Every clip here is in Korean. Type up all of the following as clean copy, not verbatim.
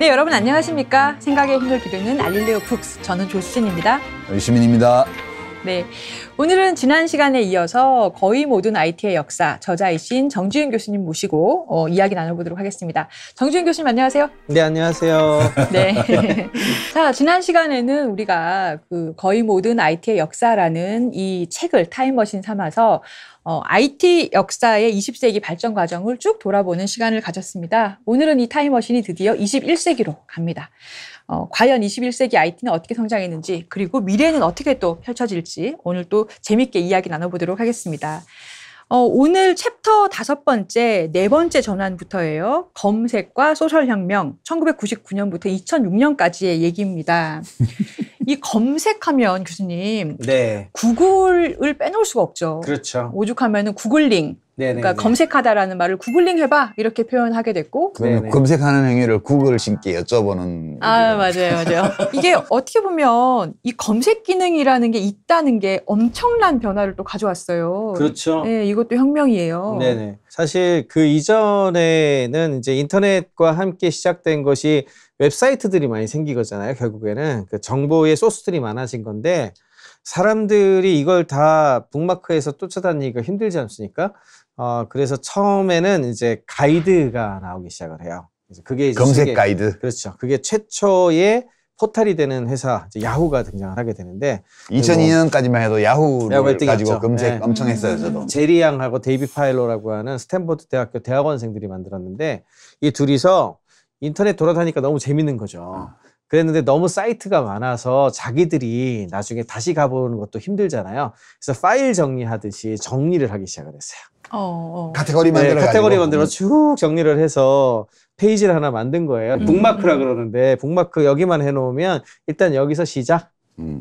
네, 여러분 안녕하십니까? 생각의 힘을 기르는 알릴레오 북스, 저는 조수진입니다. 유시민입니다. 네, 오늘은 지난 시간에 이어서 거의 모든 IT의 역사, 저자이신 정지윤 교수님 모시고 이야기 나눠보도록 하겠습니다. 정지윤 교수님 안녕하세요. 네, 안녕하세요. 네. 자, 지난 시간에는 우리가 그 거의 모든 IT의 역사라는 이 책을 타임머신 삼아서 IT 역사의 20세기 발전 과정을 쭉 돌아보는 시간을 가졌습니다. 오늘은 이 타임머신이 드디어 21세기로 갑니다. 과연 21세기 IT는 어떻게 성장했는지, 그리고 미래는 어떻게 또 펼쳐질지 오늘 또 재밌게 이야기 나눠보도록 하겠습니다. 오늘 챕터 5번째, 4번째 전환부터예요. 검색과 소셜혁명, 1999년부터 2006년까지의 얘기입니다. 이 검색하면 교수님, 네. 구글을 빼놓을 수가 없죠. 그렇죠. 오죽하면은 구글링, 그러니까 검색하다라는 말을 구글링 해봐 이렇게 표현하게 됐고, 검색하는 행위를 구글 신께 여쭤보는. 아, 맞아요. 이게 어떻게 보면 이 검색 기능이라는 게 있다는 게 엄청난 변화를 또 가져왔어요. 그렇죠. 네, 이것도 혁명이에요. 네네. 사실 그 이전에는 이제 인터넷과 함께 시작된 것이 웹사이트들이 많이 생기거잖아요. 결국에는 그 정보의 소스들이 많아진 건데, 사람들이 이걸 다 북마크에서 쫓아다니기가 힘들지 않습니까? 그래서 처음에는 이제 가이드가 나오기 시작을 해요. 그게 이제 검색 가이드. 그렇죠. 그게 최초의 포탈이 되는 회사, 이제 야후가 등장을 하게 되는데, 2002년까지만 해도 야후를 가지고 검색 네. 엄청 했어요, 저도. 제리 양하고 데이비 파일로라고 하는 스탠포드 대학교 대학원생들이 만들었는데, 이 둘이서 인터넷 돌아다니니까 너무 재밌는 거죠. 그랬는데 너무 사이트가 많아서 자기들이 나중에 다시 가보는 것도 힘들잖아요. 그래서 파일 정리하듯이 정리를 하기 시작을 했어요. 카테고리 만들어 가지고. 카테고리 만들어 쭉 정리를 해서 페이지를 하나 만든 거예요. 북마크라 그러는데, 북마크 여기만 해놓으면 일단 여기서 시작.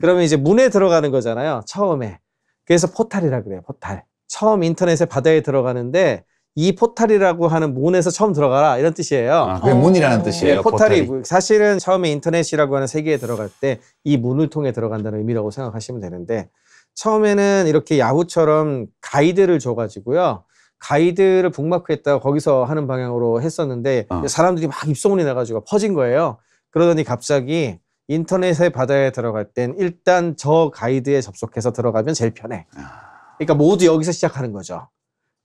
그러면 이제 문에 들어가는 거잖아요, 처음에. 그래서 포탈이라 그래요, 포탈. 처음 인터넷에 바다에 들어가는데 이 포탈이라고 하는 문에서 처음 들어가라, 이런 뜻이에요. 그게 문이라는 뜻이에요. 네, 포탈이 사실은 처음에 인터넷이라고 하는 세계에 들어갈 때 이 문을 통해 들어간다는 의미라고 생각하시면 되는데, 처음에는 이렇게 야후처럼 가이드를 줘가지고요, 가이드를 북마크했다가 거기서 하는 방향으로 했었는데 사람들이 막 입소문이 나가지고 퍼진 거예요. 그러더니 갑자기 인터넷의 바다에 들어갈 땐 일단 저 가이드에 접속해서 들어가면 제일 편해. 그러니까 모두 여기서 시작하는 거죠.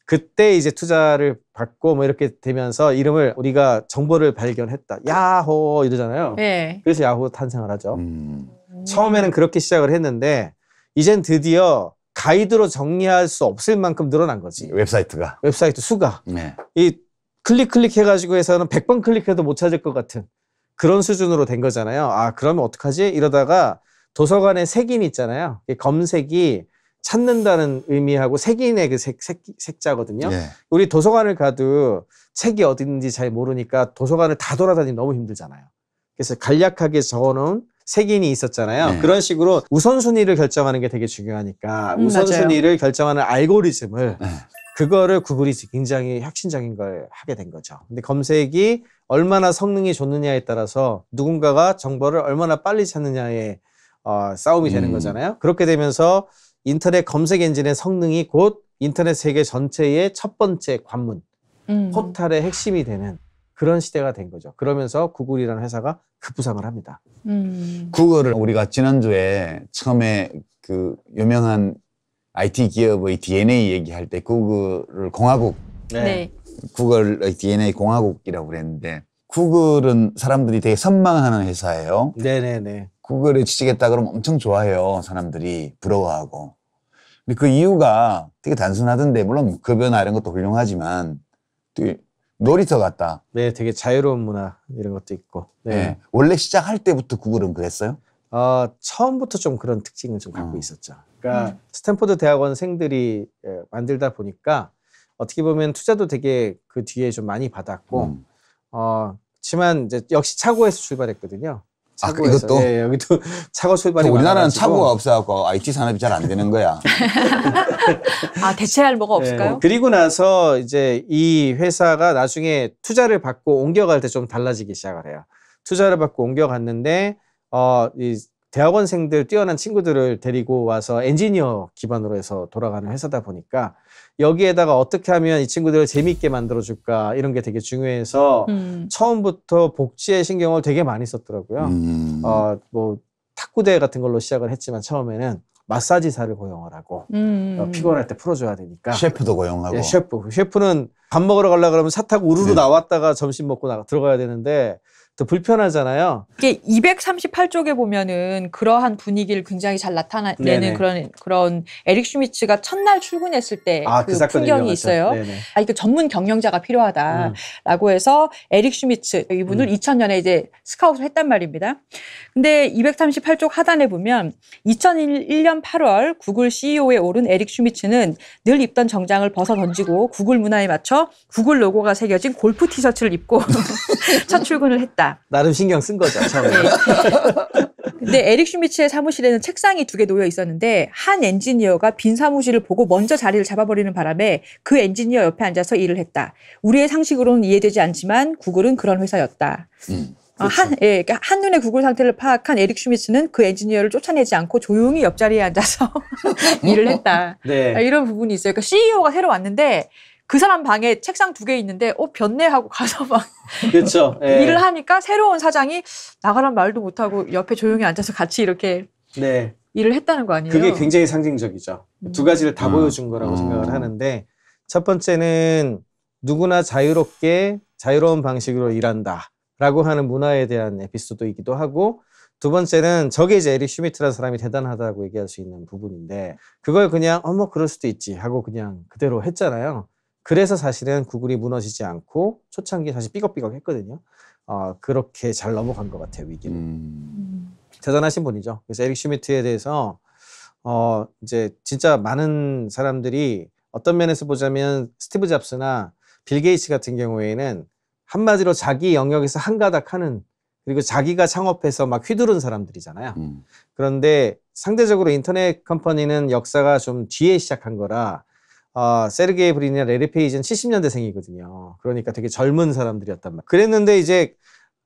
그때 이제 투자를 받고 뭐 이렇게 되면서 이름을, 우리가 정보를 발견했다, 야호 이러잖아요. 네. 그래서 야후 탄생을 하죠. 처음에는 그렇게 시작을 했는데 이젠 드디어 가이드로 정리할 수 없을 만큼 늘어난 거지. 웹사이트 수가. 네. 이 클릭 해가지고 해서는 100번 클릭해도 못 찾을 것 같은 그런 수준으로 된 거잖아요. 그러면 어떡하지? 이러다가 도서관에 색인 있잖아요. 검색이 찾는다는 의미하고 색인의 그 색자거든요. 네. 우리 도서관을 가도 책이 어딘지 잘 모르니까 도서관을 다 돌아다니면 너무 힘들잖아요. 그래서 간략하게 적어놓은 색인이 있었잖아요. 네. 그런 식으로 우선순위를 결정하는 게 되게 중요하니까 우선순위를 결정하는 알고리즘을, 그거를 구글이 굉장히 혁신적인 걸 하게 된 거죠. 근데 검색이 얼마나 성능이 좋느냐에 따라서 누군가가 정보를 얼마나 빨리 찾느냐에 싸움이 되는 거잖아요. 그렇게 되면서 인터넷 검색 엔진의 성능이 곧 인터넷 세계 전체의 첫 번째 관문, 포탈의 핵심이 되는 그런 시대가 된 거죠. 그러면서 구글이라는 회사가 급부상을 합니다. 구글을 우리가 지난주에 처음에 그 유명한 IT 기업의 DNA 얘기할 때 구글을 공화국, 구글의 DNA 공화국이라고 그랬는데, 구글은 사람들이 되게 선망하는 회사예요. 네네네. 구글에 취직했다 그러면 엄청 좋아해요. 사람들이 부러워하고. 근데 그 이유가 되게 단순하던데, 물론 급여나 이런 것도 훌륭하지만 되게 놀이터 같다. 네, 되게 자유로운 문화 이런 것도 있고. 네. 원래 시작할 때부터 구글은 그랬어요? 처음부터 좀 그런 특징을 좀 갖고 있었죠. 그러니까 스탠포드 대학원생들이 만들다 보니까 어떻게 보면 투자도 되게 그 뒤에 좀 많이 받았고, 그렇지만 이제 역시 차고에서 출발했거든요. 차고에서. 이것도? 네, 여기도 차고 출발이 우리나라는 많아가지고. 차고가 없어갖고 IT 산업이 잘 안 되는 거야. 대체할 뭐가 없을까요? 네. 그리고 나서 이제 이 회사가 나중에 투자를 받고 옮겨갈 때 좀 달라지기 시작을 해요. 투자를 받고 옮겨갔는데 이 대학원생들 뛰어난 친구들을 데리고 와서 엔지니어 기반으로 해서 돌아가는 회사다 보니까 여기에다가 어떻게 하면 이 친구들을 재미있게 만들어줄까 이런 게 되게 중요해서 처음부터 복지에 신경을 되게 많이 썼더라고요. 뭐 탁구대회 같은 걸로 시작을 했지만 처음에는 마사지사를 고용을 하고 피곤할 때 풀어줘야 되니까 셰프도 고용하고. 예, 셰프는 밥 먹으러 가려고 그러면 차 타고 우르르 나왔다가 점심 먹고 들어가야 되는데 더 불편하잖아요. 이게 238쪽에 보면은 그러한 분위기를 굉장히 잘 나타내는 그런 에릭 슈미츠가 첫날 출근했을 때 그 풍경이 유명하죠. 있어요. 이거 전문 경영자가 필요하다라고 해서 에릭 슈미츠 이분을 2000년에 이제 스카웃을 했단 말입니다. 근데 238쪽 하단에 보면 2001년 8월 구글 CEO에 오른 에릭 슈미츠는 늘 입던 정장을 벗어 던지고 구글 문화에 맞춰 구글 로고가 새겨진 골프 티셔츠를 입고 첫 출근을 했다. 나름 신경 쓴 거죠, 처음에. 네. 근데 에릭 슈미츠의 사무실에는 책상이 2개 놓여 있었는데 한 엔지니어가 빈 사무실을 보고 먼저 자리를 잡아버리는 바람에 그 엔지니어 옆에 앉아서 일을 했다. 우리의 상식으로는 이해되지 않지만 구글은 그런 회사였다. 한눈에 구글 상태를 파악한 에릭 슈미츠는 그 엔지니어를 쫓아내지 않고 조용히 옆자리에 앉아서 일을 했다. 이런 부분이 있어요. 그러니까 CEO가 새로 왔는데 그 사람 방에 책상 2개 있는데 변네 하고 가서 막 그렇죠. 일을 하니까 새로운 사장이 나가란 말도 못하고 옆에 조용히 앉아서 같이 이렇게 일을 했다는 거 아니에요? 그게 굉장히 상징적이죠. 두 가지를 다 보여준 거라고 생각을 하는데 첫 번째는 누구나 자유롭게 자유로운 방식으로 일한다라고 하는 문화에 대한 에피소드이기도 하고 두 번째는 저게 이제 에릭 슈미트라는 사람이 대단하다고 얘기할 수 있는 부분인데 그걸 그냥 뭐 그럴 수도 있지 하고 그냥 그대로 했잖아요. 그래서 사실은 구글이 무너지지 않고 초창기에 사실 삐걱삐걱 했거든요. 그렇게 잘 넘어간 것 같아요, 위기를. 대단하신 분이죠. 그래서 에릭 슈미트에 대해서 이제 진짜 많은 사람들이 어떤 면에서 보자면 스티브 잡스나 빌 게이츠 같은 경우에는 한마디로 자기 영역에서 한가닥 하는 그리고 자기가 창업해서 막 휘두른 사람들이잖아요. 그런데 상대적으로 인터넷 컴퍼니는 역사가 좀 뒤에 시작한 거라 세르게이 브린이나 레리 페이지는 70년대생이거든요. 그러니까 되게 젊은 사람들이었단 말이에요. 그랬는데 이제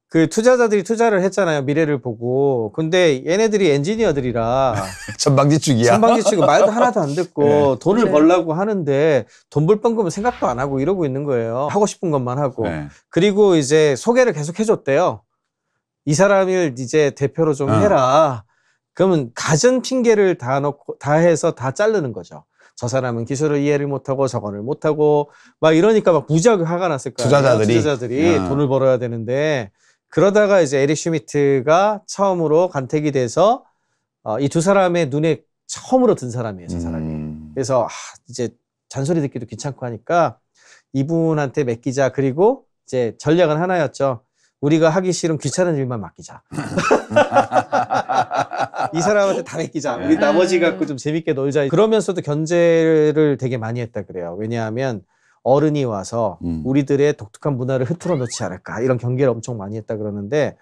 그 투자자들이 투자를 했잖아요. 미래를 보고. 근데 얘네들이 엔지니어들이라 천방지축이야. 천방지축이고 말도 하나도 안 듣고 돈을 벌려고 하는데 돈 벌 방법은 생각도 안 하고 이러고 있는 거예요. 하고 싶은 것만 하고. 그리고 이제 소개를 계속 해줬대요. 이 사람을 이제 대표로 좀 해라. 그러면 가전 핑계를 다 해서 다 자르는 거죠. 저 사람은 기술을 이해를 못하고 저거를 못하고 막 이러니까 막 무지하게 화가 났을 거예요. 투자자들이 돈을 벌어야 되는데 그러다가 이제 에릭 슈미트가 처음으로 간택이 돼서 이 두 사람의 눈에 처음으로 든 사람이에요. 저 사람이. 그래서 이제 잔소리 듣기도 귀찮고 하니까 이분한테 맡기자. 그리고 이제 전략은 하나였죠. 우리가 하기 싫은 귀찮은 일만 맡기자. 이 사람한테 다 맡기자. 우리 나머지 갖고 좀 재밌게 놀자. 그러면서도 견제를 되게 많이 했다 그래요. 왜냐하면 어른이 와서 우리들의 독특한 문화를 흐트러 놓지 않을까. 이런 경계를 엄청 많이 했다 그러는데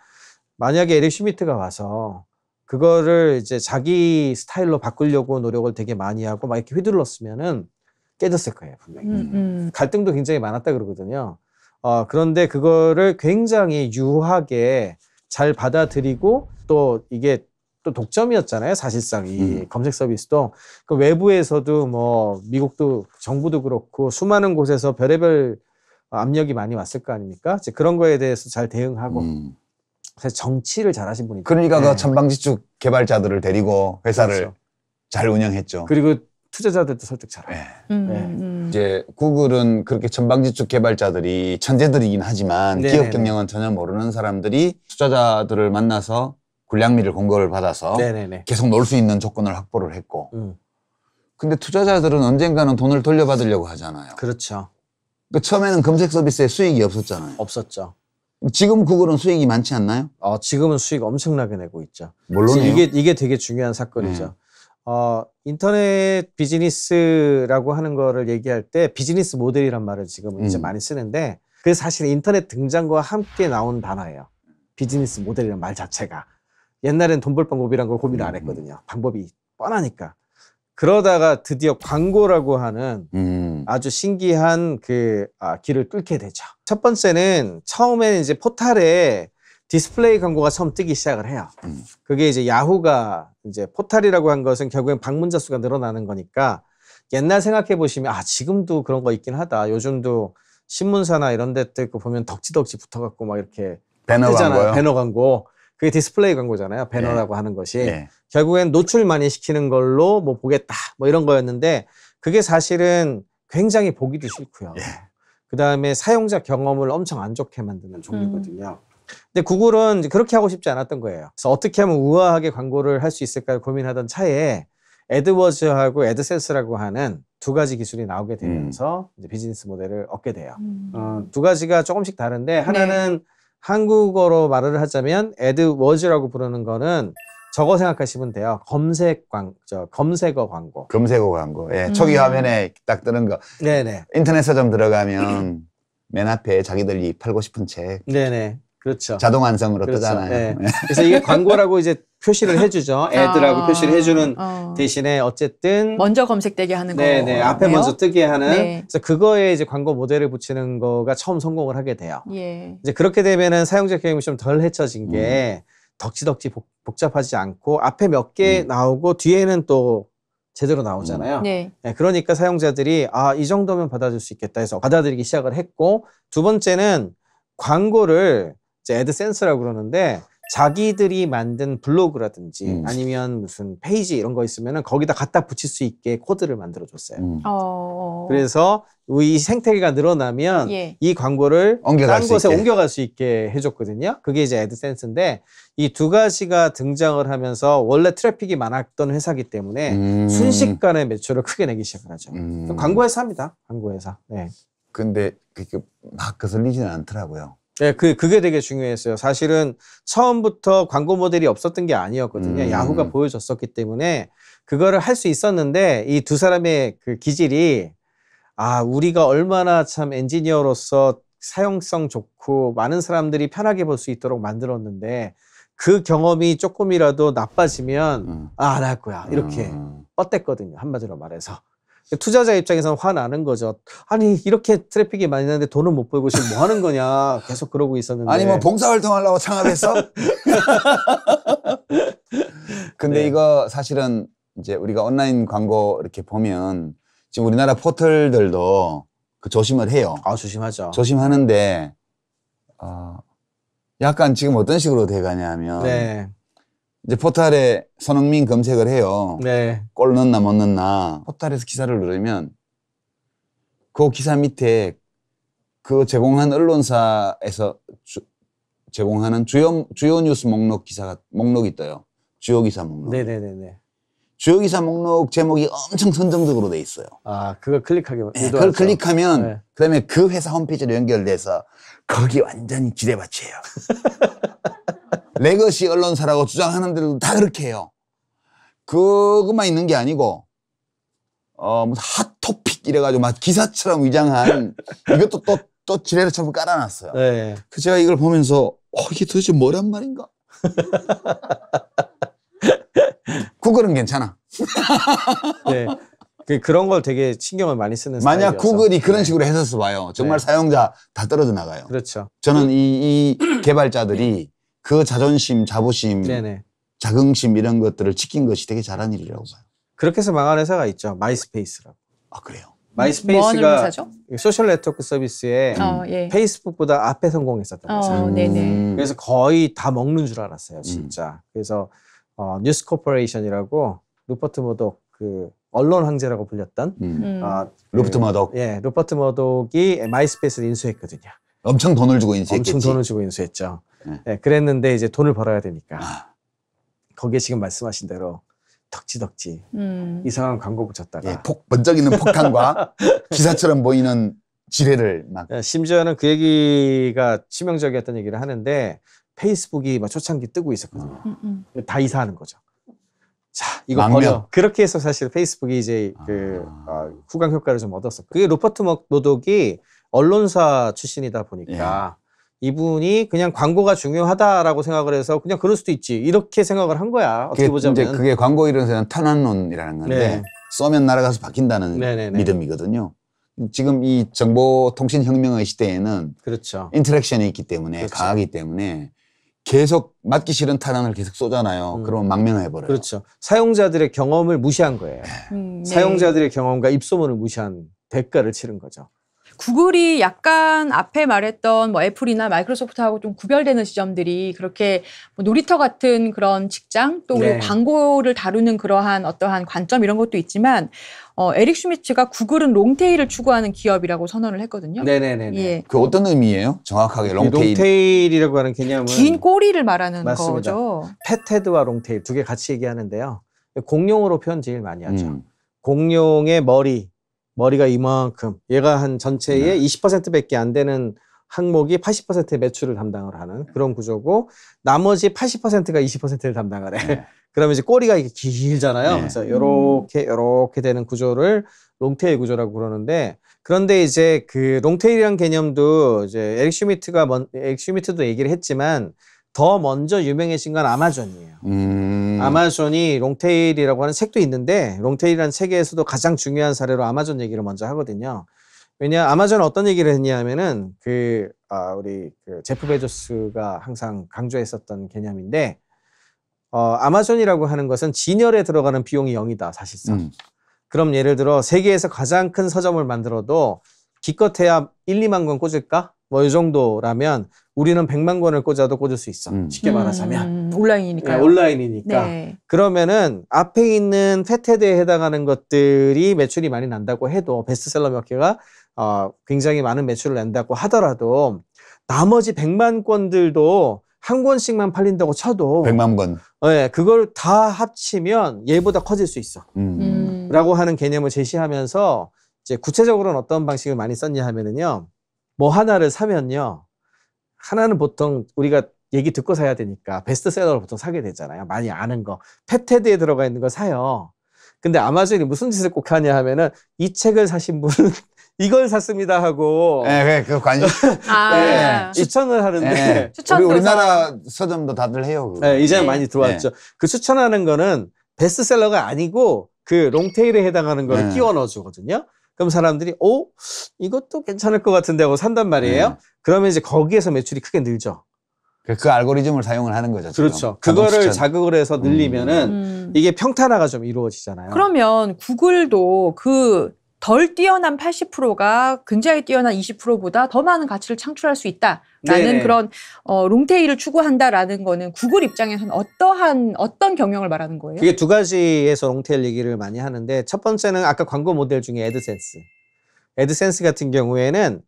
만약에 에릭 슈미트가 와서 그거를 이제 자기 스타일로 바꾸려고 노력을 되게 많이 하고 막 이렇게 휘둘렀으면은 깨졌을 거예요. 분명히. 갈등도 굉장히 많았다 그러거든요. 그런데 그거를 굉장히 유하게 잘 받아들이고 또 이게 또 독점이었잖아요. 사실상 이 검색 서비스도 그 외부에서도 뭐 미국도 정부도 그렇고 수많은 곳에서 별의별 압력이 많이 왔을 거 아닙니까? 이제 그런 거에 대해서 잘 대응하고 사실 정치를 잘하신 분이죠. 그러니까 그 천방지축 개발자들을 데리고 회사를 잘 운영했죠. 그리고 투자자들도 설득 잘하고. 이제 구글은 그렇게 천방지축 개발자들이 천재들이긴 하지만 기업 경영은 전혀 모르는 사람들이 투자자들을 만나서 군량미를 공급을 받아서 계속 놀 수 있는 조건을 확보를 했고 근데 투자자들은 언젠가는 돈을 돌려받으려고 하잖아요. 그렇죠. 그 처음에는 검색 서비스에 수익이 없었잖아요. 없었죠. 지금 구글은 수익이 많지 않나요? 지금은 수익 엄청나게 내고 있죠. 물론이요. 이게 되게 중요한 사건이죠. 인터넷 비즈니스라고 하는 거를 얘기할 때 비즈니스 모델이란 말을 지금 이제 많이 쓰는데 그게 사실 인터넷 등장과 함께 나온 단어예요. 비즈니스 모델이라는 말 자체가. 옛날엔 돈 벌 방법이란 걸 고민을 안 했거든요. 방법이 뻔하니까. 그러다가 드디어 광고라고 하는 아주 신기한 길을 뚫게 되죠. 첫 번째는 처음에는 이제 포탈에 디스플레이 광고가 처음 뜨기 시작을 해요. 그게 이제 야후가 이제 포탈이라고 한 것은 결국엔 방문자 수가 늘어나는 거니까 옛날 생각해 보시면 지금도 그런 거 있긴 하다. 요즘도 신문사나 이런 데 뜰 거 보면 덕지덕지 붙어갖고 막 이렇게 배너 광고요. 배너 광고. 그게 디스플레이 광고잖아요. 배너라고 하는 것이. 결국엔 노출 많이 시키는 걸로 뭐 보겠다. 뭐 이런 거였는데 그게 사실은 굉장히 보기도 싫고요. 그 다음에 사용자 경험을 엄청 안 좋게 만드는 종류거든요. 근데 구글은 이제 그렇게 하고 싶지 않았던 거예요. 그래서 어떻게 하면 우아하게 광고를 할 수 있을까 고민하던 차에 애드워즈하고 애드센스라고 하는 두 가지 기술이 나오게 되면서 이제 비즈니스 모델을 얻게 돼요. 두 가지가 조금씩 다른데 하나는 한국어로 말을 하자면 애드워즈라고 부르는 거는 저거 생각하시면 돼요. 검색어 광고. 검색어 광고. 초기 화면에 딱 뜨는 거. 네네. 인터넷 서점 들어가면 맨 앞에 자기들이 팔고 싶은 책. 네네. 그렇죠. 자동 완성으로 뜨잖아요. 그래서 이게 광고라고 이제 표시를 해주죠. 애드라고 표시를 해주는 대신에 어쨌든 먼저 검색되게 하는 거. 네네. 앞에 먼저 뜨게 하는. 그래서 그거에 이제 광고 모델을 붙이는 거가 처음 성공을 하게 돼요. 이제 그렇게 되면은 사용자 경험이 좀 덜 헤쳐진 게 덕지덕지 복잡하지 않고 앞에 몇 개 나오고 뒤에는 또 제대로 나오잖아요. 그러니까 사용자들이 이 정도면 받아줄 수 있겠다 해서 받아들이기 시작을 했고, 두 번째는 광고를 이제 애드센스라고 그러는데 자기들이 만든 블로그라든지 아니면 무슨 페이지 이런 거 있으면은 거기다 갖다 붙일 수 있게 코드를 만들어 줬어요. 그래서 이 생태계가 늘어나면 이 광고를 다른 곳에 옮겨갈 수 있게 해줬거든요. 그게 이제 애드센스인데 이 두 가지가 등장을 하면서 원래 트래픽이 많았던 회사기 때문에 순식간에 매출을 크게 내기 시작을 하죠. 광고회사입니다. 광고회사. 근데 그게 막 거슬리지는 않더라고요. 그게 되게 중요했어요. 사실은 처음부터 광고 모델이 없었던 게 아니었거든요. 야후가 보여줬었기 때문에 그거를 할 수 있었는데 이 두 사람의 그 기질이 우리가 얼마나 참 엔지니어로서 사용성 좋고 많은 사람들이 편하게 볼 수 있도록 만들었는데 그 경험이 조금이라도 나빠지면 안 할 거야 이렇게 뻗댔거든요. 한마디로 말해서. 투자자 입장에서는 화나는 거죠. 아니 이렇게 트래픽이 많이 나는데 돈은 못 벌고 지금 뭐 하는 거냐 계속 그러고 있었는데. 아니 뭐 봉사활동하려고 창업했어? 근데 이거 사실은 이제 우리가 온라인 광고 이렇게 보면 지금 우리나라 포털들도 그 조심을 해요. 조심하죠. 조심하는데 약간 지금 어떤 식으로 돼가냐면 이제 포털에 손흥민 검색을 해요. 골 넣나 못 넣나. 포털에서 기사를 누르면 그 기사 밑에 그 제공한 언론사에서 제공하는 주요 뉴스 목록이 떠요. 주요 기사 목록. 주요 기사 목록 제목이 엄청 선정적으로 돼 있어요. 그걸 클릭하게. 그걸 클릭하면 그다음에 그 회사 홈페이지로 연결돼서 거기 완전히 지뢰밭이에요. 레거시 언론사라고 주장하는 데도 다 그렇게 해요. 그것만 있는 게 아니고 무슨 핫토픽 이래가지고 막 기사처럼 위장한 이것도 또 지뢰를 전부 깔아놨어요. 그래서 제가 이걸 보면서 이게 도대체 뭐란 말인가? 구글은 괜찮아. 그런 걸 되게 신경을 많이 쓰는 만약 스타일이어서. 구글이 그런 식으로 해서 봐요. 정말 사용자 다 떨어져 나가요. 그렇죠. 저는 이 개발자들이 그 자존심, 자부심, 자긍심 이런 것들을 지킨 것이 되게 잘한 일이라고 봐요. 그렇게 해서 망한 회사가 있죠. 마이스페이스라고. 그래요? 마이스페이스가 소셜 네트워크 서비스에 페이스북보다 앞에 성공했었던 회사예요. 그래서 거의 다 먹는 줄 알았어요. 진짜. 그래서 뉴스 코퍼레이션이라고 루퍼트 머독 그 언론 황제라고 불렸던 루퍼트 머독. 루퍼트 머독이 마이스페이스를 인수했거든요. 엄청 돈을 주고 인수했겠지. 엄청 돈을 주고 인수했죠. 그랬는데 이제 돈을 벌어야 되니까 거기에 지금 말씀하신 대로 덕지덕지 이상한 광고 붙였다가 번쩍이는 폭탄과 기사처럼 보이는 지뢰를 막. 심지어는 그 얘기가 치명적이었던 얘기를 하는데 페이스북이 막 초창기 뜨고 있었거든요. 다 이사하는 거죠. 자, 이거 버려. 그렇게 해서 사실 페이스북이 이제 후광 효과를 좀 얻었었고. 그게 루퍼트 머독이 언론사 출신이다 보니까 이분이 그냥 광고가 중요하다라고 생각을 해서 그냥 그럴 수도 있지 이렇게 생각을 한 거야. 어떻게 보자면. 이제 그게 광고 이론에서는 탄환론이라는 건데 쏘면 날아가서 바뀐다는 믿음이거든요. 지금 이 정보통신혁명의 시대에는 인터랙션이 있기 때문에 강하기 때문에 계속 맞기 싫은 탄환을 계속 쏘잖아요. 그러면 망명해버려요. 그렇죠. 사용자들의 경험을 무시한 거예요. 네. 사용자들의 경험과 입소문을 무시한 대가를 치른 거죠. 구글이 약간 앞에 말했던 뭐 애플이나 마이크로소프트하고 좀 구별되는 지점들이 그렇게 뭐 놀이터 같은 그런 직장 또 우리 광고를 다루는 그러한 어떠한 관점 이런 것도 있지만 에릭 슈미츠가 구글은 롱테일을 추구하는 기업이라고 선언을 했거든요. 네네네. 예. 그 어떤 의미예요? 정확하게 롱테일. 롱테일이라고 하는 개념은 긴 꼬리를 말하는 맞습니다. 거죠. 펫헤드와 롱테일 두 개 같이 얘기하는데요. 공룡으로 표현 제일 많이 하죠. 공룡의 머리가 이만큼, 얘가 한 전체의 20%밖에 안 되는 항목이 80%의 매출을 담당을 하는 그런 구조고, 나머지 80%가 20%를 담당을 해. 그러면 이제 꼬리가 이렇게 길잖아요. 그래서 요렇게 되는 구조를 롱테일 구조라고 그러는데, 그런데 이제 그 롱테일이라는 개념도 이제 에릭 슈미트도 얘기를 했지만, 더 먼저 유명해진 건 아마존이에요. 아마존이 롱테일이라고 하는 책도 있는데, 롱테일이라는 책에서도 가장 중요한 사례로 아마존 얘기를 먼저 하거든요. 왜냐, 아마존은 어떤 얘기를 했냐면은, 우리 제프 베조스가 항상 강조했었던 개념인데, 아마존이라고 하는 것은 진열에 들어가는 비용이 0이다, 사실상. 그럼 예를 들어, 세계에서 가장 큰 서점을 만들어도 기껏해야 1, 2만 권 꽂을까? 뭐 이 정도라면 우리는 100만 권을 꽂아도 꽂을 수 있어. 쉽게 말하자면. 온라인이니까요. 네, 온라인이니까. 네. 그러면은 앞에 있는 펫헤드에 해당하는 것들이 매출이 많이 난다고 해도, 베스트셀러 몇 개가 굉장히 많은 매출을 낸다고 하더라도, 나머지 100만 권들도 한 권씩만 팔린다고 쳐도 100만 권. 네, 그걸 다 합치면 얘보다 커질 수 있어. 라고 하는 개념을 제시하면서, 이제 구체적으로는 어떤 방식을 많이 썼냐 하면은요, 뭐 하나를 사면요, 하나는 보통 우리가 얘기 듣고 사야 되니까 베스트셀러를 보통 사게 되잖아요. 많이 아는 거. 펫헤드에 들어가 있는 거 사요. 근데 아마존이 무슨 짓을 꼭 하냐 하면은, 이 책을 사신 분은 이걸 샀습니다 하고 그 관심. 추천을 하는데, 우리나라 서점도 다들 해요. 그거. 이제 많이 들어왔죠. 그 추천하는 거는 베스트셀러가 아니고 그 롱테일에 해당하는 거를 끼워 넣어주거든요. 그럼 사람들이 이것도 괜찮을 것 같은데 하고 산단 말이에요. 그러면 이제 거기에서 매출이 크게 늘죠. 그 알고리즘을 사용을 하는 거죠. 지금. 그렇죠. 그거를 자극을 해서 늘리면은 이게 평탄화가 좀 이루어지잖아요. 그러면 구글도 그 덜 뛰어난 80%가 굉장히 뛰어난 20%보다 더 많은 가치를 창출할 수 있다라는 그런 롱테일을 추구한다라는 거는 구글 입장에서는 어떤 경영을 말하는 거예요? 그게 두 가지에서 롱테일 얘기를 많이 하는데, 첫 번째는 아까 광고 모델 중에 애드센스 같은 경우에는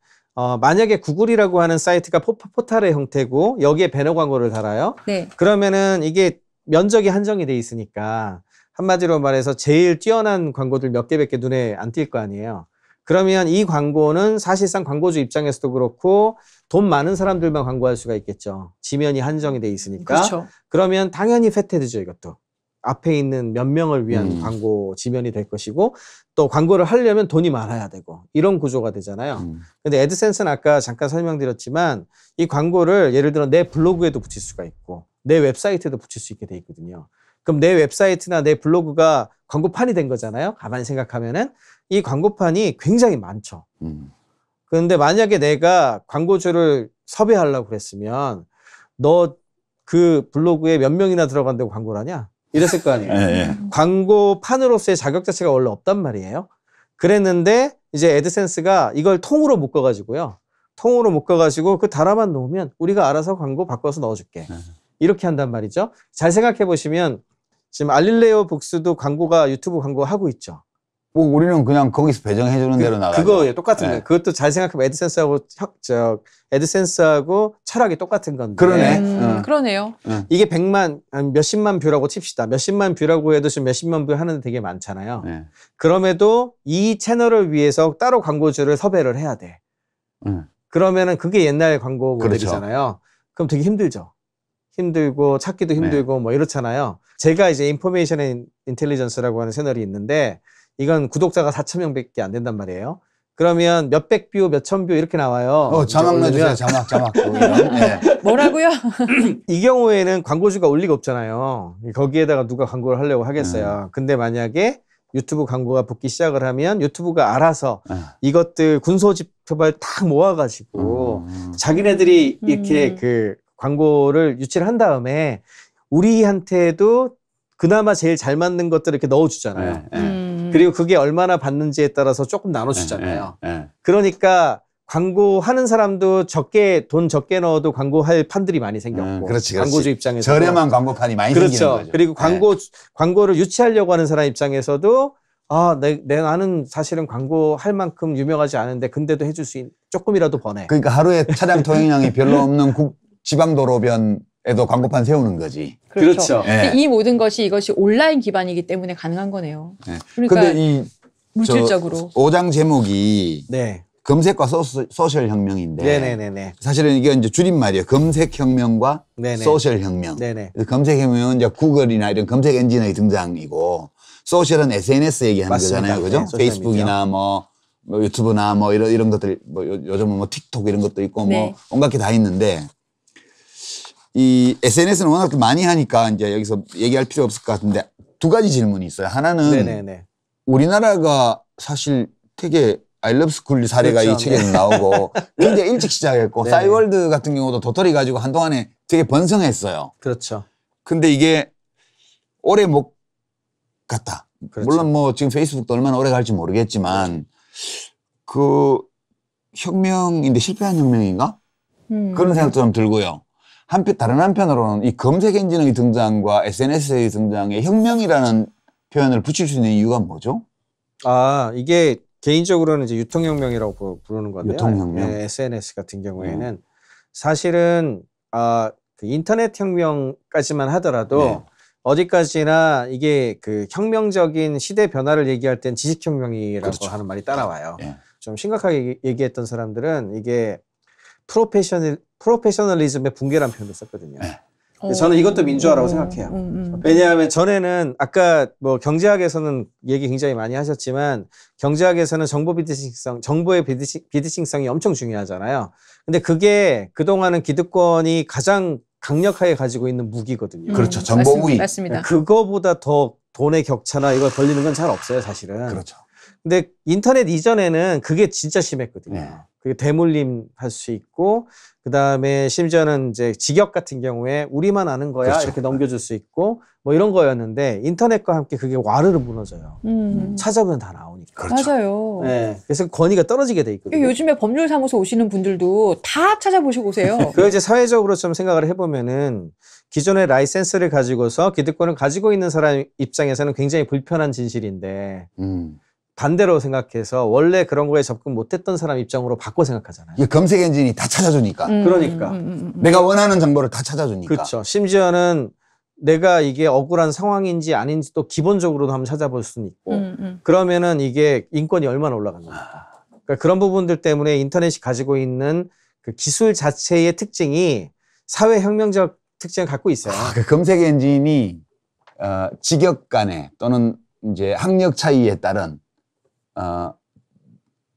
만약에 구글이라고 하는 사이트가 포탈의 형태고 여기에 배너 광고를 달아요. 그러면은 이게 면적이 한정이 돼 있으니까, 한마디로 말해서 제일 뛰어난 광고들 몇 개밖에 눈에 안 띌 거 아니에요. 그러면 이 광고는 사실상 광고주 입장에서도 그렇고 돈 많은 사람들만 광고할 수가 있겠죠. 지면이 한정이 돼 있으니까. 그렇죠. 그러면 당연히 펫헤드죠, 이것도. 앞에 있는 몇 명을 위한 광고 지면이 될 것이고, 또 광고를 하려면 돈이 많아야 되고, 이런 구조가 되잖아요. 근데 애드센스는 아까 잠깐 설명드렸지만, 이 광고를 예를 들어 내 블로그에도 붙일 수가 있고 내 웹사이트에도 붙일 수 있게 돼 있거든요. 그럼 내 웹사이트나 내 블로그가 광고판이 된 거잖아요. 가만히 생각하면은 이 광고판이 굉장히 많죠. 그런데 만약에 내가 광고주를 섭외하려고 그랬으면, 너 그 블로그에 몇 명이나 들어간다고 광고를 하냐? 이랬을 거 아니에요. 광고판으로서의 자격 자체가 원래 없단 말이에요. 그랬는데 이제 애드센스가 이걸 통으로 묶어가지고요. 통으로 묶어가지고 그 달아만 놓으면 우리가 알아서 광고 바꿔서 넣어줄게. 이렇게 한단 말이죠. 잘 생각해 보시면 지금 알릴레오 북스도 광고가 유튜브 광고 하고 있죠. 뭐 우리는 그냥 거기서 배정해주는 대로 나가죠. 그거 똑같은 거예요. 그것도 잘 생각하면 애드센스하고 철학이 똑같은 건데. 그러네. 그러네요. 이게 100만, 몇십만 뷰라고 칩시다. 몇십만 뷰라고 해도 지금 몇십만 뷰 하는데 되게 많잖아요. 그럼에도 이 채널을 위해서 따로 광고주를 섭외를 해야 돼. 그러면은 그게 옛날 광고 모델이잖아요. 그럼 되게 힘들죠. 힘들고 찾기도 힘들고 뭐 이렇잖아요. 제가 이제 인포메이션 앤 인텔리전스라고 하는 채널이 있는데, 이건 구독자가 4,000명밖에 안 된단 말이에요. 그러면 몇백 뷰, 몇천 뷰 이렇게 나와요. 자막 내주세요. 자막. 뭐라고요? 이 경우에는 광고주가 올 리가 없잖아요. 거기에다가 누가 광고를 하려고 하겠어요. 근데 만약에 유튜브 광고가 붙기 시작을 하면 유튜브가 알아서 이것들 군소집합을 딱 모아가지고 자기네들이 이렇게 그 광고를 유치를 한 다음에 우리한테도 그나마 제일 잘 맞는 것들을 이렇게 넣어주잖아요. 그리고 그게 얼마나 받는지에 따라서 조금 나눠주잖아요. 그러니까 광고하는 사람도 돈 적게 넣어도 광고할 판들이 많이 생겼고, 그렇지. 광고주 입장에서 저렴한 광고판이 많이 생기는 거죠. 그리고 광고를 유치하려고 하는 사람 입장에서도 나는 사실은 광고할 만큼 유명하지 않은데 근데도 해줄 수 있는 조금이라도 버네. 그러니까 하루에 차량 통행량이 별로 없는 지방도로변에도 광고판 세우는 거지. 그렇죠. 근데 이 모든 것이 이것이 온라인 기반이기 때문에 가능한 거네요. 그러니까 근데 물질적으로 5장 제목이 검색과 소셜 혁명인데 네네네네. 사실은 이게 이제 줄임말이에요. 검색 혁명과 소셜 혁명. 검색 혁명은 이제 구글이나 이런 검색 엔진의 등장이고 소셜은 SNS 얘기하는 거잖아요. 그죠? 페이스북이나 뭐 유튜브나 뭐 이런 것들 요즘은 뭐 틱톡 이런 것도 있고 뭐 온갖 게 다 있는데 이 SNS는 워낙 많이 하니까 이제 여기서 얘기할 필요 없을 것 같은데 두 가지 질문이 있어요. 하나는 우리나라가 사실 되게 아이러브스쿨 사례가 이 책에도 나오고 굉장히 일찍 시작했고 싸이월드 같은 경우도 도토리 가지고 한동안에 되게 번성했어요. 그렇죠. 근데 이게 오래 못 갔다. 물론 뭐 지금 페이스북도 얼마나 오래 갈지 모르겠지만 그 혁명인데 실패한 혁명인가? 그런 생각도 좀 들고요. 다른 한편으로는 이 검색 엔진의 등장과 SNS의 등장에 혁명이라는 표현을 붙일 수 있는 이유가 뭐죠? 이게 개인적으로는 이제 유통혁명이라고 부르는 건데요. 유통혁명. SNS 같은 경우에는 사실은 그 인터넷 혁명까지만 하더라도 어디까지나 이게 그 혁명적인 시대 변화를 얘기할 땐 지식혁명이라고 하는 말이 따라와요. 좀 심각하게 얘기했던 사람들은 이게 프로페셔널리즘의 붕괴라는 표현을 썼거든요. 저는 이것도 민주화라고 생각해요. 왜냐하면 전에는 아까 뭐 경제학에서는 얘기 굉장히 많이 하셨지만 경제학에서는 정보의 비대칭성이 엄청 중요하잖아요. 근데 그게 그동안은 기득권이 가장 강력하게 가지고 있는 무기거든요. 그렇죠. 정보 우위. 맞습니다. 그거보다 더 돈의 격차나 이걸 벌리는 건 잘 없어요, 사실은. 그렇죠. 근데 인터넷 이전에는 그게 진짜 심했거든요. 그게 대물림 할 수 있고, 그 다음에 심지어는 이제 직역 같은 경우에 우리만 아는 거야 이렇게 넘겨줄 수 있고 뭐 이런 거였는데 인터넷과 함께 그게 와르르 무너져요. 찾아보면 다 나오니까. 그렇죠. 맞아요. 그래서 권위가 떨어지게 돼 있거든요. 요즘에 법률사무소 오시는 분들도 다 찾아보시고 오세요. 그걸 이제 사회적으로 좀 생각을 해보면은 기존의 라이센스를 가지고서 기득권을 가지고 있는 사람 입장에서는 굉장히 불편한 진실인데 반대로 생각해서 원래 그런 거에 접근 못했던 사람 입장으로 바꿔 생각하잖아요. 이 검색 엔진이 다 찾아주니까. 그러니까. 내가 원하는 정보를 다 찾아주니까. 그렇죠. 심지어는 내가 이게 억울한 상황인지 아닌지도 기본적으로도 한번 찾아볼 수는 있고 그러면은 이게 인권이 얼마나 올라갔나. 그러니까 그런 부분들 때문에 인터넷이 가지고 있는 그 기술 자체의 특징이 사회혁명적 특징을 갖고 있어요. 그 검색 엔진이 직역 간에 또는 이제 학력 차이에 따른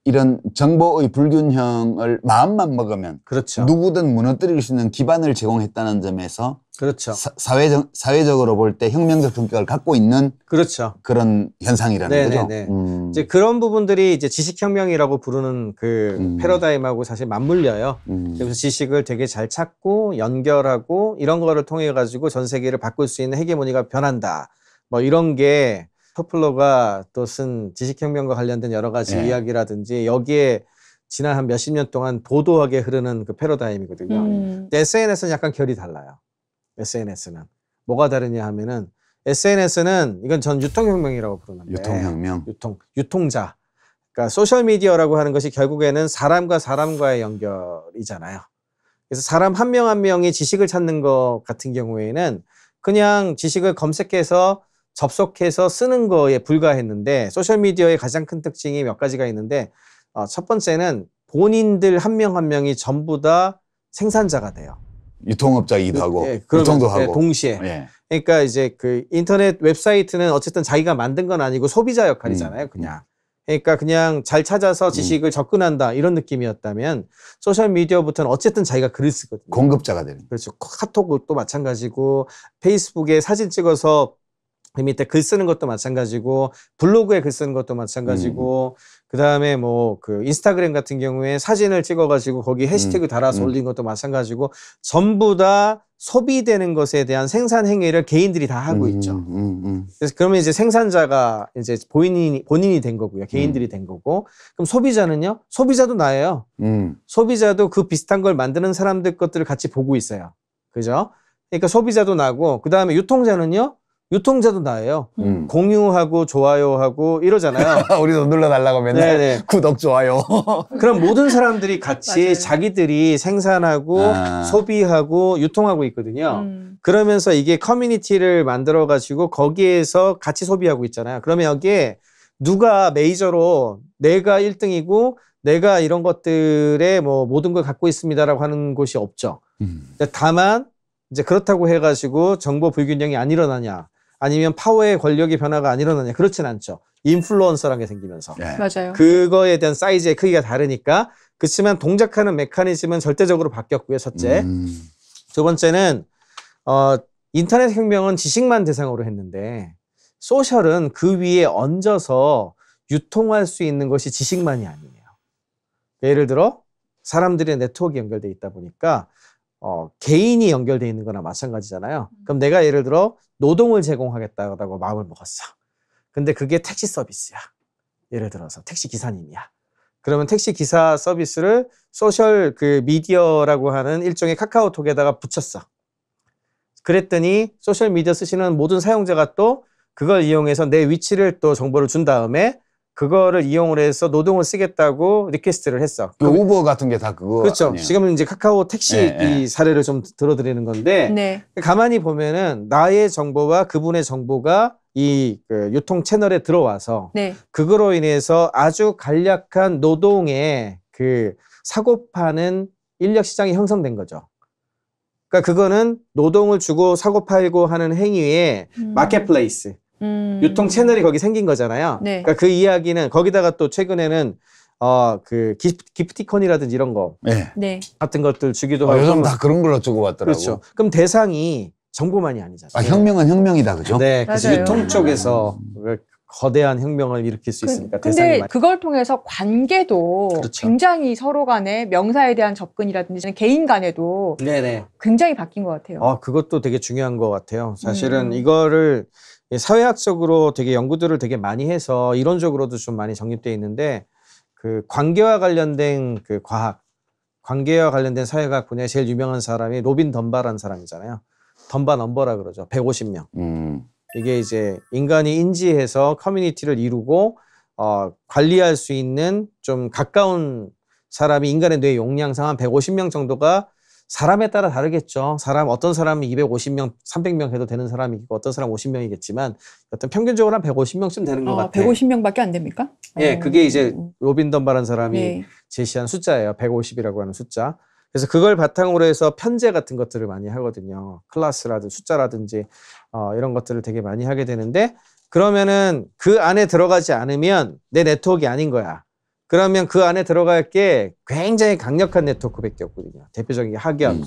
이런 정보의 불균형을 마음만 먹으면 그렇죠. 누구든 무너뜨릴 수 있는 기반을 제공했다는 점에서 그렇죠. 사회적으로 볼 때 혁명적 성격을 갖고 있는 그렇죠. 그런 현상이라는 거죠. 이제 그런 부분들이 이제 지식혁명이라고 부르는 그 패러다임하고 사실 맞물려요. 그래서 지식을 되게 잘 찾고 연결하고 이런 거를 통해 가지고 전 세계를 바꿀 수 있는 헤게모니가 변한다. 뭐 이런 게 토플러가 또 쓴 지식혁명과 관련된 여러 가지 이야기라든지 여기에 지난 한 몇십 년 동안 도도하게 흐르는 그 패러다임이거든요. 근데 SNS는 약간 결이 달라요. SNS는. 뭐가 다르냐 하면은 SNS는 이건 전 유통혁명이라고 부르는데. 유통혁명. 유통자. 그러니까 소셜미디어라고 하는 것이 결국에는 사람과 사람과의 연결이잖아요. 그래서 사람 한 명 한 명이 지식을 찾는 것 같은 경우에는 그냥 지식을 검색해서 접속해서 쓰는 거에 불과했는데 소셜미디어의 가장 큰 특징이 몇 가지가 있는데 첫 번째는 본인들 한 명 한 명이 전부 다 생산자가 돼요. 유통업자이기도 하고 유통도 하고 동시에. 그러니까 이제 그 인터넷 웹사이트는 어쨌든 자기가 만든 건 아니고 소비자 역할이잖아요. 그냥. 그러니까 그냥 잘 찾아서 지식을 접근한다 이런 느낌이었다면 소셜미디어부터는 어쨌든 자기가 글을 쓰거든요. 공급자가 되는. 그렇죠. 카톡도 마찬가지고 페이스북에 사진 찍어서 그 밑에 글 쓰는 것도 마찬가지고 블로그에 글 쓰는 것도 마찬가지고 그다음에 뭐 그 인스타그램 같은 경우에 사진을 찍어가지고 거기 해시태그 달아서 올린 것도 마찬가지고 전부 다 소비되는 것에 대한 생산 행위를 개인들이 다 하고 있죠. 그래서 그러면 이제 생산자가 이제 본인이 된 거고요. 개인들이 된 거고. 그럼 소비자는요? 소비자도 나예요. 소비자도 그 비슷한 걸 만드는 사람들 것들을 같이 보고 있어요. 그죠? 그러니까 소비자도 나고 그다음에 유통자는요? 유통자도 나예요. 공유하고 좋아요하고 이러잖아요. 우리도 눌러달라고 맨날 네네. 구독, 좋아요. 그럼 모든 사람들이 같이 맞아요. 자기들이 생산하고 소비하고 유통하고 있거든요. 그러면서 이게 커뮤니티를 만들어가지고 거기에서 같이 소비하고 있잖아요. 그러면 여기에 누가 메이저로 내가 1등이고 내가 이런 것들에 뭐 모든 걸 갖고 있습니다라고 하는 곳이 없죠. 다만 이제 그렇다고 해가지고 정보 불균형이 안 일어나냐 아니면 파워의 권력의 변화가 안 일어나냐 그렇진 않죠. 인플루언서라는 게 생기면서 네. 맞아요. 그거에 대한 사이즈의 크기가 다르니까 그렇지만 동작하는 메커니즘은 절대적으로 바뀌었고요. 첫째. 두 번째는 인터넷 혁명은 지식만 대상으로 했는데 소셜은 그 위에 얹어서 유통할 수 있는 것이 지식만이 아니에요. 예를 들어 사람들의 네트워크가 연결돼 있다 보니까 개인이 연결돼 있는 거나 마찬가지잖아요. 그럼 내가 예를 들어 노동을 제공하겠다고 마음을 먹었어. 근데 그게 택시 서비스야. 예를 들어서 택시 기사님이야. 그러면 택시 기사 서비스를 소셜 그 미디어라고 하는 일종의 카카오톡에다가 붙였어. 그랬더니 소셜 미디어 쓰시는 모든 사용자가 또 그걸 이용해서 내 위치를 또 정보를 준 다음에 그거를 이용을 해서 노동을 쓰겠다고 리퀘스트를 했어. 그 우버 같은 게 다 그거. 그렇죠. 아니에요? 지금은 이제 카카오 택시 이 사례를 좀 들어드리는 건데 네. 가만히 보면은 나의 정보와 그분의 정보가 이 그 유통 채널에 들어와서 네. 그거로 인해서 아주 간략한 노동의 그 사고 파는 인력 시장이 형성된 거죠. 그러니까 그거는 노동을 주고 사고 팔고 하는 행위의 마켓플레이스. 유통 채널이 거기 생긴 거잖아요. 네. 그러니까 그 이야기는 거기다가 또 최근에는 그 기프티콘이라든지 이런 거 네. 같은 것들 주기도 하고 요즘 다 그런 걸로 주고 왔더라고. 그렇죠. 그럼 대상이 정보만이 아니잖아요. 아, 혁명은 혁명이다, 그죠? 네, 그래서 맞아요. 유통 쪽에서 거대한 혁명을 일으킬 수 있으니까 대상이 근데 많이. 그걸 통해서 관계도 그렇죠. 굉장히 서로 간에 명사에 대한 접근이라든지 개인 간에도 네네. 굉장히 바뀐 것 같아요. 그것도 되게 중요한 것 같아요. 사실은 이거를 사회학적으로 되게 연구들을 되게 많이 해서 이론적으로도 좀 많이 정립되어 있는데 그 관계와 관련된 그 과학, 관계와 관련된 사회학 분야에 제일 유명한 사람이 로빈 덤바라는 사람이잖아요. 덤바 넘버라 그러죠. 150명. 이게 이제 인간이 인지해서 커뮤니티를 이루고 관리할 수 있는 좀 가까운 사람이 인간의 뇌 용량상 한 150명 정도가 사람에 따라 다르겠죠. 어떤 사람은 250명, 300명 해도 되는 사람이 있고 어떤 사람은 50명이겠지만 어떤 평균적으로 한 150명쯤 되는 것 같아요. 150명밖에 안 됩니까? 예, 그게 이제 로빈 덤바라는 사람이 네. 제시한 숫자예요. 150이라고 하는 숫자. 그래서 그걸 바탕으로 해서 편제 같은 것들을 많이 하거든요. 클래스라든지 숫자라든지 이런 것들을 되게 많이 하게 되는데 그러면은 그 안에 들어가지 않으면 내 네트워크가 아닌 거야. 그러면 그 안에 들어갈 게 굉장히 강력한 네트워크밖에 없거든요. 대표적인 게 학연,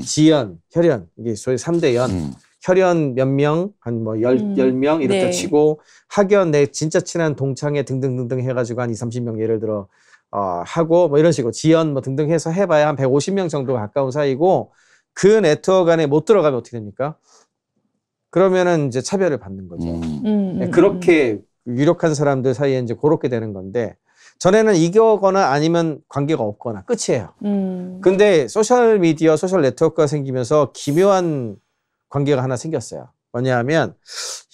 지연, 혈연. 이게 소위 3대 연. 혈연 몇 명, 한 뭐 10명 이렇게 네. 치고 학연 내 진짜 친한 동창회 등등등등 해가지고 한 20-30명 예를 들어 하고 뭐 이런 식으로 지연 뭐 등등 해서 해봐야 한 150명 정도 가까운 사이고 그 네트워크 안에 못 들어가면 어떻게 됩니까? 그러면은 이제 차별을 받는 거죠. 그렇게 유력한 사람들 사이에 이제 그렇게 되는 건데 전에는 이거거나 아니면 관계가 없거나 끝이에요. 근데 소셜 미디어, 소셜 네트워크가 생기면서 기묘한 관계가 하나 생겼어요. 뭐냐면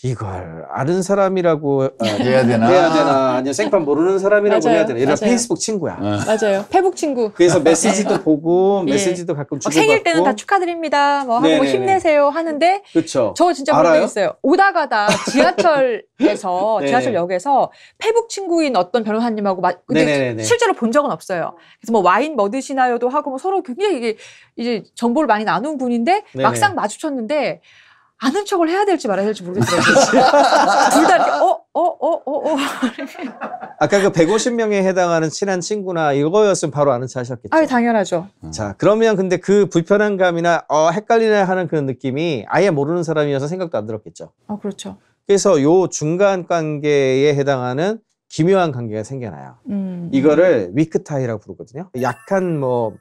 이걸 아는 사람이라고 해야 되나? 아니면 생판 모르는 사람이라고 맞아요. 해야 되나? 예를 들어 맞아요. 페이스북 친구야. 맞아요. 페북 친구. 그래서 메시지도 보고 예. 메시지도 가끔 주고받고 생일 때는 다 축하드립니다. 뭐 하고 뭐 네네네. 힘내세요 하는데 그렇죠. 저 진짜 그런 적 알아요? 있어요. 오다 가다 지하철에서 네. 지하철역에서 페북 친구인 어떤 변호사님하고 근데 네네네네. 실제로 본 적은 없어요. 그래서 뭐 와인 뭐 드시나요도 하고 뭐 서로 굉장히 이게 이제 정보를 많이 나눈 분인데 네네. 막상 마주쳤는데 아는 척을 해야 될지 말아야 될지 모르겠더라고요. 둘 다 이렇게 아까 그 150명에 해당하는 친한 친구나 이거였으면 바로 아는 체 하셨겠죠. 아유 당연하죠. 자, 그러면 근데 그 불편한 감이나 헷갈리네 하는 그런 느낌이 아예 모르는 사람이어서 생각도 안 들었겠죠. 그렇죠. 그래서 요 중간 관계에 해당하는 기묘한 관계가 생겨나요. 이거를 위크타이라고 부르거든요. 약한 뭐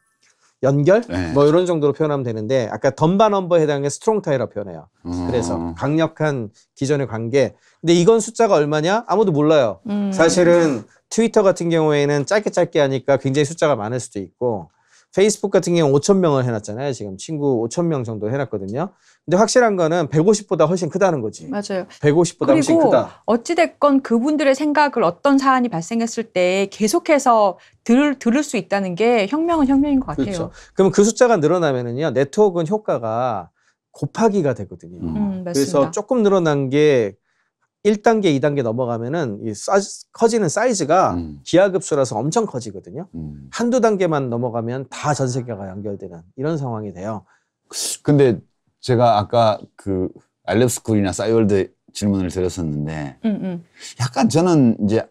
연결? 네. 뭐 이런 정도로 표현하면 되는데 아까 덤바 넘버에 해당하는 스트롱 타이라고 표현해요. 그래서 강력한 기존의 관계. 근데 이건 숫자가 얼마냐? 아무도 몰라요. 사실은 트위터 같은 경우에는 짧게 하니까 굉장히 숫자가 많을 수도 있고 페이스북 같은 경우는 5,000명을 해놨잖아요. 지금 친구 5,000명 정도 해놨거든요. 근데 확실한 거는 150보다 훨씬 크다는 거지. 맞아요. 150보다 훨씬 크다. 어찌됐건 그분들의 생각을 어떤 사안이 발생했을 때 계속해서 들을 수 있다는 게 혁명은 혁명인 것 같아요. 그렇죠. 그러면 그 숫자가 늘어나면은요, 네트워크는 효과가 곱하기가 되거든요. 그래서 조금 늘어난 게 1단계, 2단계 넘어가면은 이 커지는 사이즈가 기하급수라서 엄청 커지거든요. 한두 단계만 넘어가면 다 전 세계가 연결되는 이런 상황이 돼요. 근데 제가 아까 그 알랩스쿨이나 싸이월드 질문을 드렸었는데 약간 저는 이제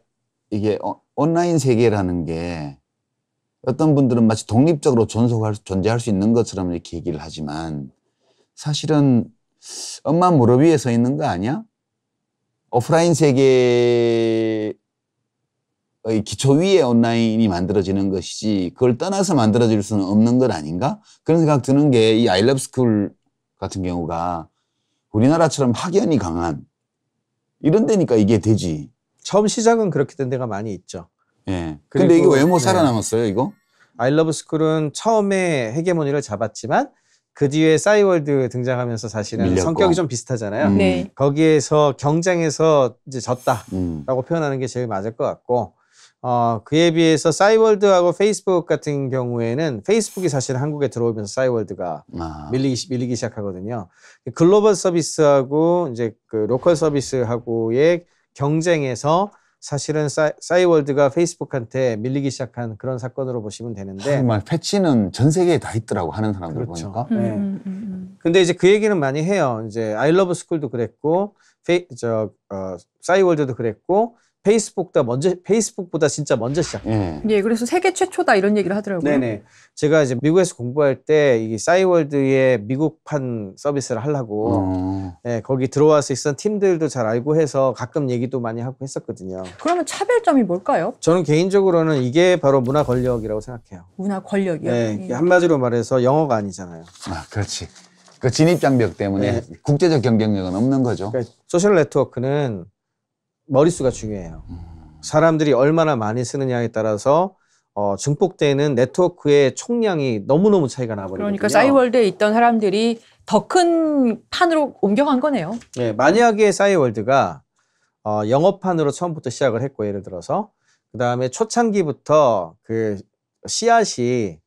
이게 온라인 세계라는 게 어떤 분들은 마치 독립적으로 존재할 수 있는 것처럼 이렇게 얘기를 하지만 사실은 엄마 무릎 위에 서 있는 거 아니야? 오프라인 세계의 기초 위에 온라인이 만들어지는 것이지 그걸 떠나서 만들어질 수는 없는 것 아닌가? 그런 생각 드는 게 이 아이러브스쿨 같은 경우가 우리나라처럼 학연이 강한 이런 데니까 이게 되지. 처음 시작은 그렇게 된 데가 많이 있죠. 예. 근데 이게 왜 못 살아남았어요, 이거? 아이러브스쿨은 처음에 헤게모니를 잡았지만 그 뒤에 싸이월드 등장하면서 사실은 밀렸고. 성격이 좀 비슷하잖아요. 네. 거기에서 경쟁에서 이제 졌다라고 표현하는 게 제일 맞을 것 같고, 그에 비해서 싸이월드하고 페이스북 같은 경우에는 페이스북이 사실 한국에 들어오면서 싸이월드가 밀리기 시작하거든요. 글로벌 서비스하고 이제 그 로컬 서비스하고의 경쟁에서 사실은 싸이월드가 페이스북한테 밀리기 시작한 그런 사건으로 보시면 되는데 정말 패치는 전 세계에 다 있더라고 하는 사람들 그렇죠. 보니까. 근데 이제 그 얘기는 많이 해요. 이제 아이러브스쿨도 그랬고 싸이월드도 그랬고 페이스북보다 진짜 먼저 시작해요. 예, 그래서 세계 최초다 이런 얘기를 하더라고요. 네네. 제가 이제 미국에서 공부할 때 이 싸이월드의 미국판 서비스를 하려고 거기 들어와서 있었던 팀들도 잘 알고 해서 가끔 얘기도 많이 하고 했었거든요. 그러면 차별점이 뭘까요? 저는 개인적으로는 이게 바로 문화 권력이라고 생각해요. 문화 권력이요? 네, 한마디로 말해서 영어가 아니잖아요. 그렇지. 그 진입장벽 때문에 국제적 경쟁력은 없는 거죠. 그러니까 소셜 네트워크는 머릿수가 중요해요. 사람들이 얼마나 많이 쓰느냐에 따라서 증폭되는 네트워크의 총량이 너무너무 차이가 나버리거든요. 그러니까 싸이월드에 있던 사람들이 더 큰 판으로 옮겨간 거네요. 네, 만약에 싸이월드가 영어판으로 처음부터 시작을 했고 예를 들어서 그 다음에 초창기부터 그 씨앗이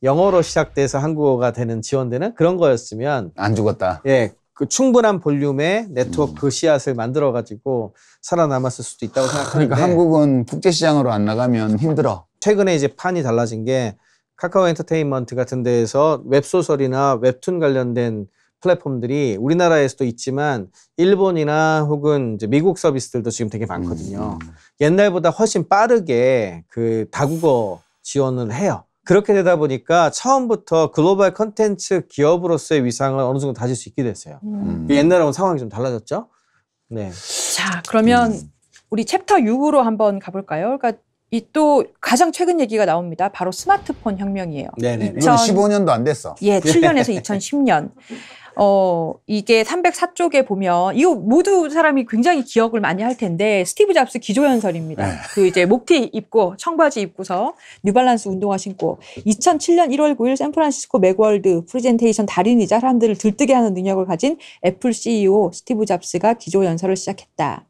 영어로 시작돼서 한국어가 되는 지원되는 그런 거였으면 안 죽었다. 예. 그 충분한 볼륨의 네트워크 씨앗을 만들어가지고 살아남았을 수도 있다고 생각하는데 그러니까 한국은 국제시장으로 안 나가면 힘들어. 최근에 이제 판이 달라진 게 카카오 엔터테인먼트 같은 데에서 웹소설이나 웹툰 관련된 플랫폼들이 우리나라에서도 있지만 일본이나 혹은 이제 미국 서비스들도 지금 되게 많거든요. 옛날보다 훨씬 빠르게 그 다국어 지원을 해요. 그렇게 되다 보니까 처음부터 글로벌 컨텐츠 기업으로서의 위상을 어느 정도 다질 수 있게 됐어요. 옛날하고는 상황이 좀 달라졌죠? 네. 자, 그러면 우리 챕터 6으로 한번 가볼까요? 그러니까 이 또 가장 최근 얘기가 나옵니다. 바로 스마트폰 혁명이에요. 네네. 15년도 안 됐어. 예, 7년에서 2010년. 이게 304쪽에 보면, 이거 모두 사람이 굉장히 기억을 많이 할 텐데, 스티브 잡스 기조연설입니다. 그 이제 목티 입고, 청바지 입고서, 뉴발란스 운동화 신고, 2007년 1월 9일 샌프란시스코 맥월드 프레젠테이션 달인이자 사람들을 들뜨게 하는 능력을 가진 애플 CEO 스티브 잡스가 기조연설을 시작했다.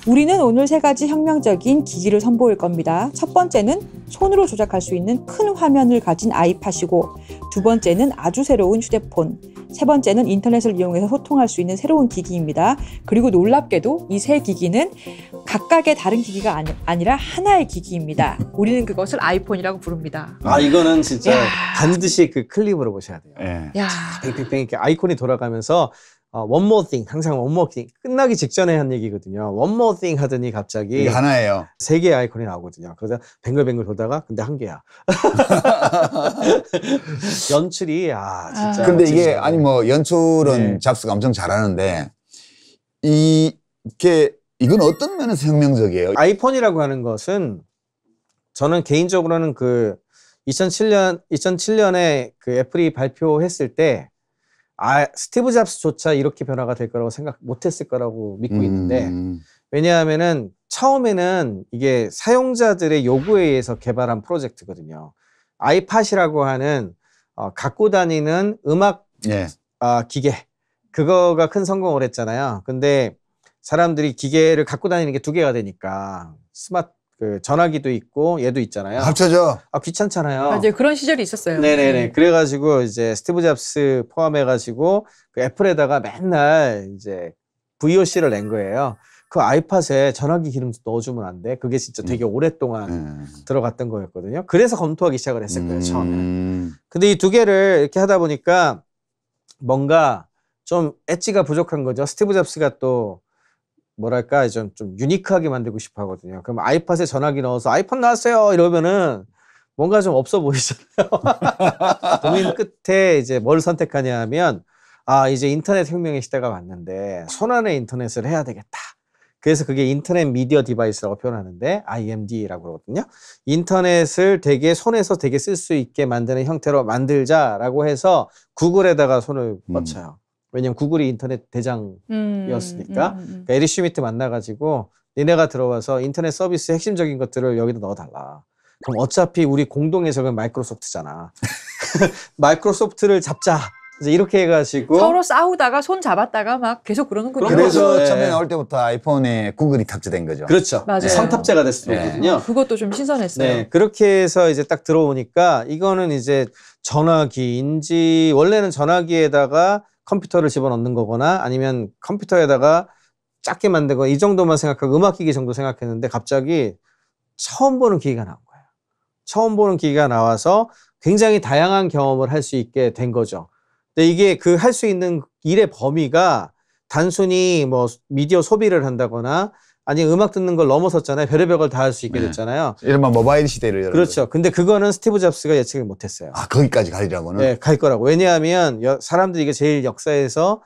우리는 오늘 3가지 혁명적인 기기를 선보일 겁니다. 첫 번째는 손으로 조작할 수 있는 큰 화면을 가진 아이팟이고, 두 번째는 아주 새로운 휴대폰, 세 번째는 인터넷을 이용해서 소통할 수 있는 새로운 기기입니다. 그리고 놀랍게도 이 3기기는 각각의 다른 기기가 아니라 하나의 기기입니다. 우리는 그것을 아이폰이라고 부릅니다. 이거는 진짜 반드시 그 클립으로 보셔야 돼요. 야. 뱅뱅뱅 이렇게 아이콘이 돌아가면서 one more thing, 항상 one more thing. 끝나기 직전에 한 얘기거든요. one more thing 하더니 갑자기 이게 하나예요. 3개의 아이콘이 나오거든요. 그래서 뱅글뱅글 돌다가 근데 1개야. 연출이 진짜. 근데 이게 아니 뭐 연출은 잡스가 엄청 잘하는데 이 이건 어떤 면에서 혁명적이에요? 아이폰이라고 하는 것은 저는 개인적으로는 그 2007년에 그 애플이 발표했을 때 스티브 잡스조차 이렇게 변화가 될 거라고 생각 못했을 거라고 믿고 있는데, 왜냐하면은 처음에는 이게 사용자들의 요구에 의해서 개발한 프로젝트거든요. 아이팟이라고 하는 갖고 다니는 음악 기계, 그거가 큰 성공을 했잖아요. 근데 사람들이 기계를 갖고 다니는 게 두 개가 되니까 그 전화기도 있고 얘도 있잖아요. 합쳐져. 귀찮잖아요. 맞아요. 그런 시절이 있었어요. 네네네. 그래가지고 이제 스티브 잡스 포함해가지고 그 애플에다가 맨날 이제 VOC를 낸 거예요. 그 아이팟에 전화기 기름 넣어주면 안 돼? 그게 진짜 되게 오랫동안 들어갔던 거였거든요. 그래서 검토하기 시작을 했을 거예요, 처음에는. 근데 이 두 개를 이렇게 하다 보니까 뭔가 좀 엣지가 부족한 거죠. 스티브 잡스가 또 뭐랄까 좀 유니크하게 만들고 싶어 하거든요. 그럼 아이팟에 전화기 넣어서 아이팟 나왔어요 이러면은 뭔가 좀 없어 보이잖아요. 고민 끝에 이제 뭘 선택하냐 하면 이제 인터넷 혁명의 시대가 왔는데 손안에 인터넷을 해야 되겠다. 그래서 그게 인터넷 미디어 디바이스라고 표현하는데 IMD라고 그러거든요. 인터넷을 되게 손에서 되게 쓸 수 있게 만드는 형태로 만들자라고 해서 구글에다가 손을 뻗쳐요. 왜냐면 구글이 인터넷 대장이었으니까. 그러니까 에리 슈미트 만나가지고 니네가 들어와서 인터넷 서비스 핵심적인 것들을 여기다 넣어달라. 그럼 어차피 우리 공동의 적은 마이크로소프트잖아. 마이크로소프트를 잡자. 이제 이렇게 해가지고 서로 싸우다가 손 잡았다가 막 계속 그러는군요. 그래서 처음에 나올 때부터 아이폰에 구글이 탑재된 거죠. 그렇죠. 맞아요. 선탑재가 됐었거든요. 그것도 좀 신선했어요. 네, 그렇게 해서 이제 딱 들어오니까 이거는 이제 전화기인지 원래는 전화기에다가 컴퓨터를 집어넣는 거거나 아니면 컴퓨터에다가 작게 만들고 이 정도만 생각하고 음악기기 정도 생각했는데 갑자기 처음 보는 기기가 나온 거예요. 처음 보는 기기가 나와서 굉장히 다양한 경험을 할 수 있게 된 거죠. 근데 이게 그 할 수 있는 일의 범위가 단순히 뭐 미디어 소비를 한다거나 아니면 음악 듣는 걸 넘어섰잖아요. 별의별 걸 다 할 수 있게 됐잖아요. 이른바 모바일 시대를 열은 그렇죠. 거죠. 근데 그거는 스티브 잡스가 예측을 못했어요. 거기까지 가리라고는? 네, 갈 거라고. 왜냐하면 사람들이 이게 제일 역사에서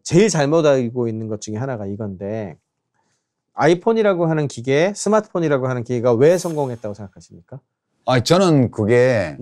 제일 잘못 알고 있는 것 중에 하나가 이건데 아이폰이라고 하는 기계, 스마트폰이라고 하는 기계가 왜 성공했다고 생각하십니까? 저는 그게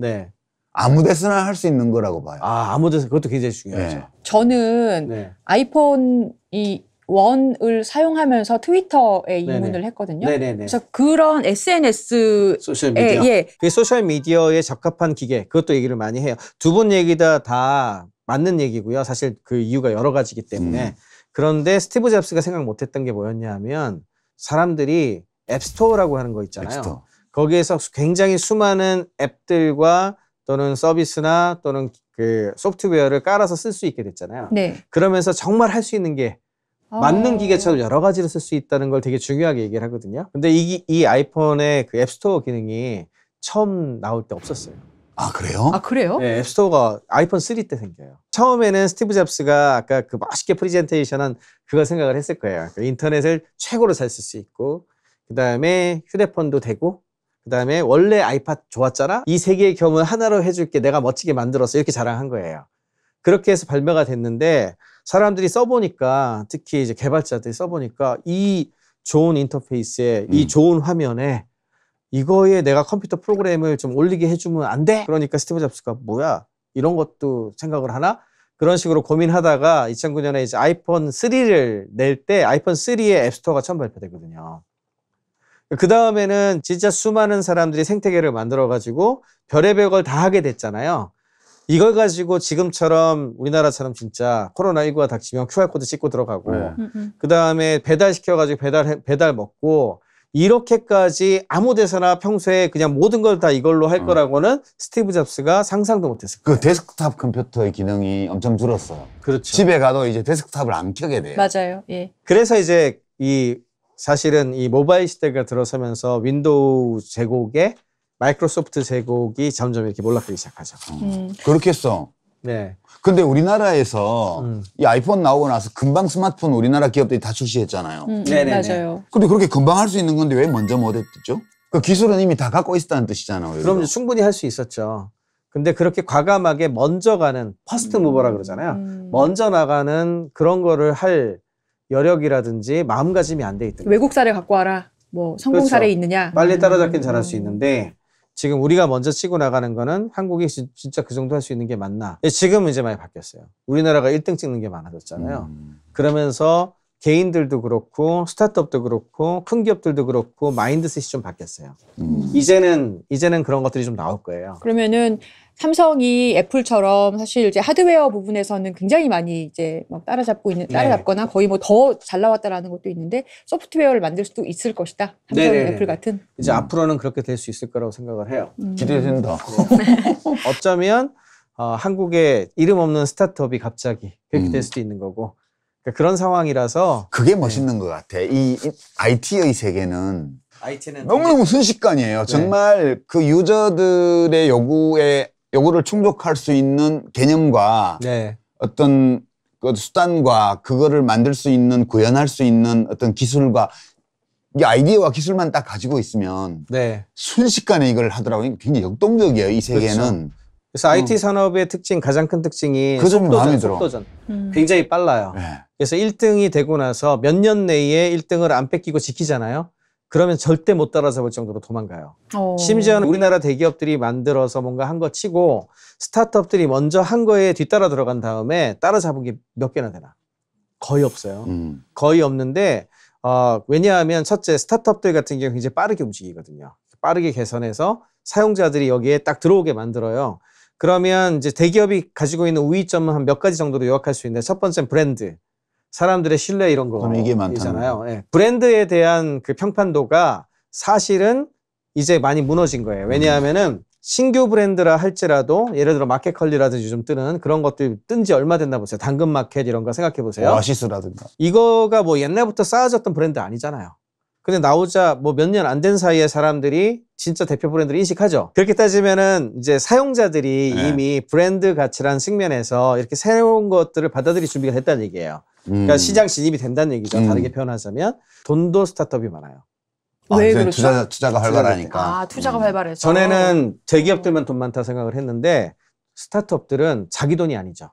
아무 데서나 할 수 있는 거라고 봐요. 아무 데서 그것도 굉장히 중요하죠. 저는 아이폰 1을 사용하면서 트위터에 입문을 했거든요. 그래서 그런 SNS 소셜 미디어. 그 소셜 미디어에 적합한 기계, 그것도 얘기를 많이 해요. 두 분 얘기 다 맞는 얘기고요. 사실 그 이유가 여러 가지이기 때문에. 그런데 스티브 잡스가 생각 못했던 게 뭐였냐 하면 사람들이 앱스토어라고 하는 거 있잖아요. 앱스토어. 거기에서 굉장히 수많은 앱들과 또는 서비스나 또는 그 소프트웨어를 깔아서 쓸 수 있게 됐잖아요. 그러면서 정말 할 수 있는 게 맞는 기계처럼 여러 가지로 쓸 수 있다는 걸 되게 중요하게 얘기를 하거든요. 근데 이 아이폰의 그 앱스토어 기능이 처음 나올 때 없었어요. 그래요? 그래요? 네, 앱스토어가 아이폰 3 때 생겨요. 처음에는 스티브 잡스가 아까 그 멋있게 프레젠테이션한 그걸 생각을 했을 거예요. 그 인터넷을 최고로 잘 쓸 수 있고, 그 다음에 휴대폰도 되고, 그 다음에 원래 아이팟 좋았잖아? 이 세 개의 겸을 하나로 해줄게. 내가 멋지게 만들었어. 이렇게 자랑한 거예요. 그렇게 해서 발매가 됐는데 사람들이 써보니까, 특히 이제 개발자들이 써보니까 이 좋은 인터페이스에 이 좋은 화면에 이거에 내가 컴퓨터 프로그램을 좀 올리게 해주면 안 돼? 그러니까 스티브 잡스가 뭐야? 이런 것도 생각을 하나? 그런 식으로 고민하다가 2009년에 이제 아이폰 3를 낼 때 아이폰 3의 앱스토어가 처음 발표되거든요. 그 다음에는 진짜 수많은 사람들이 생태계를 만들어가지고 별의별 걸 다 하게 됐잖아요. 이걸 가지고 지금처럼 우리나라처럼 진짜 코로나19가 닥치면 QR코드 찍고 들어가고 그 다음에 배달시켜가지고 배달 먹고 이렇게까지 아무 데서나 평소에 그냥 모든 걸 다 이걸로 할 거라고는 스티브 잡스가 상상도 못했을 거예요. 그 데스크탑 컴퓨터의 기능이 엄청 줄었어요. 그렇죠. 집에 가도 이제 데스크탑을 안 켜게 돼요. 맞아요. 예. 그래서 이제 사실은 이 모바일 시대가 들어서면서 윈도우 제국에 마이크로소프트 제국이 점점 이렇게 몰락되기 시작하죠. 그렇게 했어. 네. 근데 우리나라에서 이 아이폰 나오고 나서 금방 스마트폰 우리나라 기업들이 다 출시했잖아요. 맞아요. 근데 그렇게 금방 할 수 있는 건데 왜 먼저 못했죠? 그 기술은 이미 다 갖고 있었다는 뜻이잖아요. 그럼 충분히 할 수 있었죠. 근데 그렇게 과감하게 먼저 가는 퍼스트 무버라 그러잖아요. 먼저 나가는 그런 거를 할 여력이라든지 마음가짐이 안 돼 있다. 외국 사례 갖고 와라. 뭐 성공 그렇죠. 사례 있느냐. 빨리 따라잡긴 잘할 수 있는데 지금 우리가 먼저 치고 나가는 거는 한국이 진짜 그 정도 할 수 있는 게 맞나. 지금은 이제 많이 바뀌었어요. 우리나라가 1등 찍는 게 많아졌잖아요. 그러면서 개인들도 그렇고 스타트업도 그렇고 큰 기업들도 그렇고 마인드셋이 좀 바뀌었어요. 이제는 그런 것들이 좀 나올 거예요. 그러면은 삼성이 애플처럼 사실 이제 하드웨어 부분에서는 굉장히 많이 이제 막 따라잡거나 거의 뭐 더 잘 나왔다라는 것도 있는데 소프트웨어를 만들 수도 있을 것이다. 삼성, 애플 같은. 이제 앞으로는 그렇게 될 수 있을 거라고 생각을 해요. 기대된다. 어쩌면 한국의 이름 없는 스타트업이 갑자기 그렇게 될 수도 있는 거고. 그러니까 그런 상황이라서 그게 멋있는 것 같아. 이 IT의 세계는 IT는 너무너무 순식간이에요. 정말 그 유저들의 요구를 충족할 수 있는 개념과 어떤 그 수단과 그거를 만들 수 있는, 구현할 수 있는 어떤 기술과 이 아이디어와 기술만 딱 가지고 있으면 순식간에 이걸 하더라고요. 굉장히 역동적이에요, 이 세계는. 그렇죠. 그래서 IT 산업의 가장 큰 특징이 그 점이 마음에 들어. 속도전. 굉장히 빨라요. 그래서 1등이 되고 나서 몇 년 내에 1등을 안 뺏기고 지키잖아요. 그러면 절대 못 따라잡을 정도로 도망가요. 심지어는 우리나라 대기업들이 만들어서 뭔가 한 거 치고 스타트업들이 먼저 한 거에 뒤따라 들어간 다음에 따라잡은 게 몇 개나 되나? 거의 없어요. 거의 없는데 왜냐하면 첫째 스타트업들 같은 경우 굉장히 빠르게 움직이거든요. 빠르게 개선해서 사용자들이 여기에 딱 들어오게 만들어요. 그러면 이제 대기업이 가지고 있는 우위점은 한 몇 가지 정도로 요약할 수 있는데 첫 번째는 브랜드. 사람들의 신뢰 이런 거 있잖아요. 브랜드에 대한 그 평판도가 사실은 이제 많이 무너진 거예요. 왜냐하면은 신규 브랜드라 할지라도 예를 들어 마켓컬리라든지 요즘 뜨는 그런 것들 뜬 지 얼마 됐나 보세요. 당근마켓 이런 거 생각해 보세요. 오아시스라든가. 이거가 뭐 옛날부터 쌓아졌던 브랜드 아니잖아요. 근데 나오자 뭐 몇 년 안 된 사이에 사람들이 진짜 대표 브랜드를 인식하죠. 그렇게 따지면은 이제 사용자들이 이미 브랜드 가치라는 측면에서 이렇게 새로운 것들을 받아들일 준비가 됐다는 얘기예요. 그러니까 시장 진입이 된다는 얘기죠. 다르게 표현하자면 돈도 스타트업이 많아요. 왜 그렇죠? 투자가 활발하니까. 투자가 활발해서. 전에는 대기업들만 돈 많다 생각을 했는데 스타트업들은 자기 돈이 아니죠.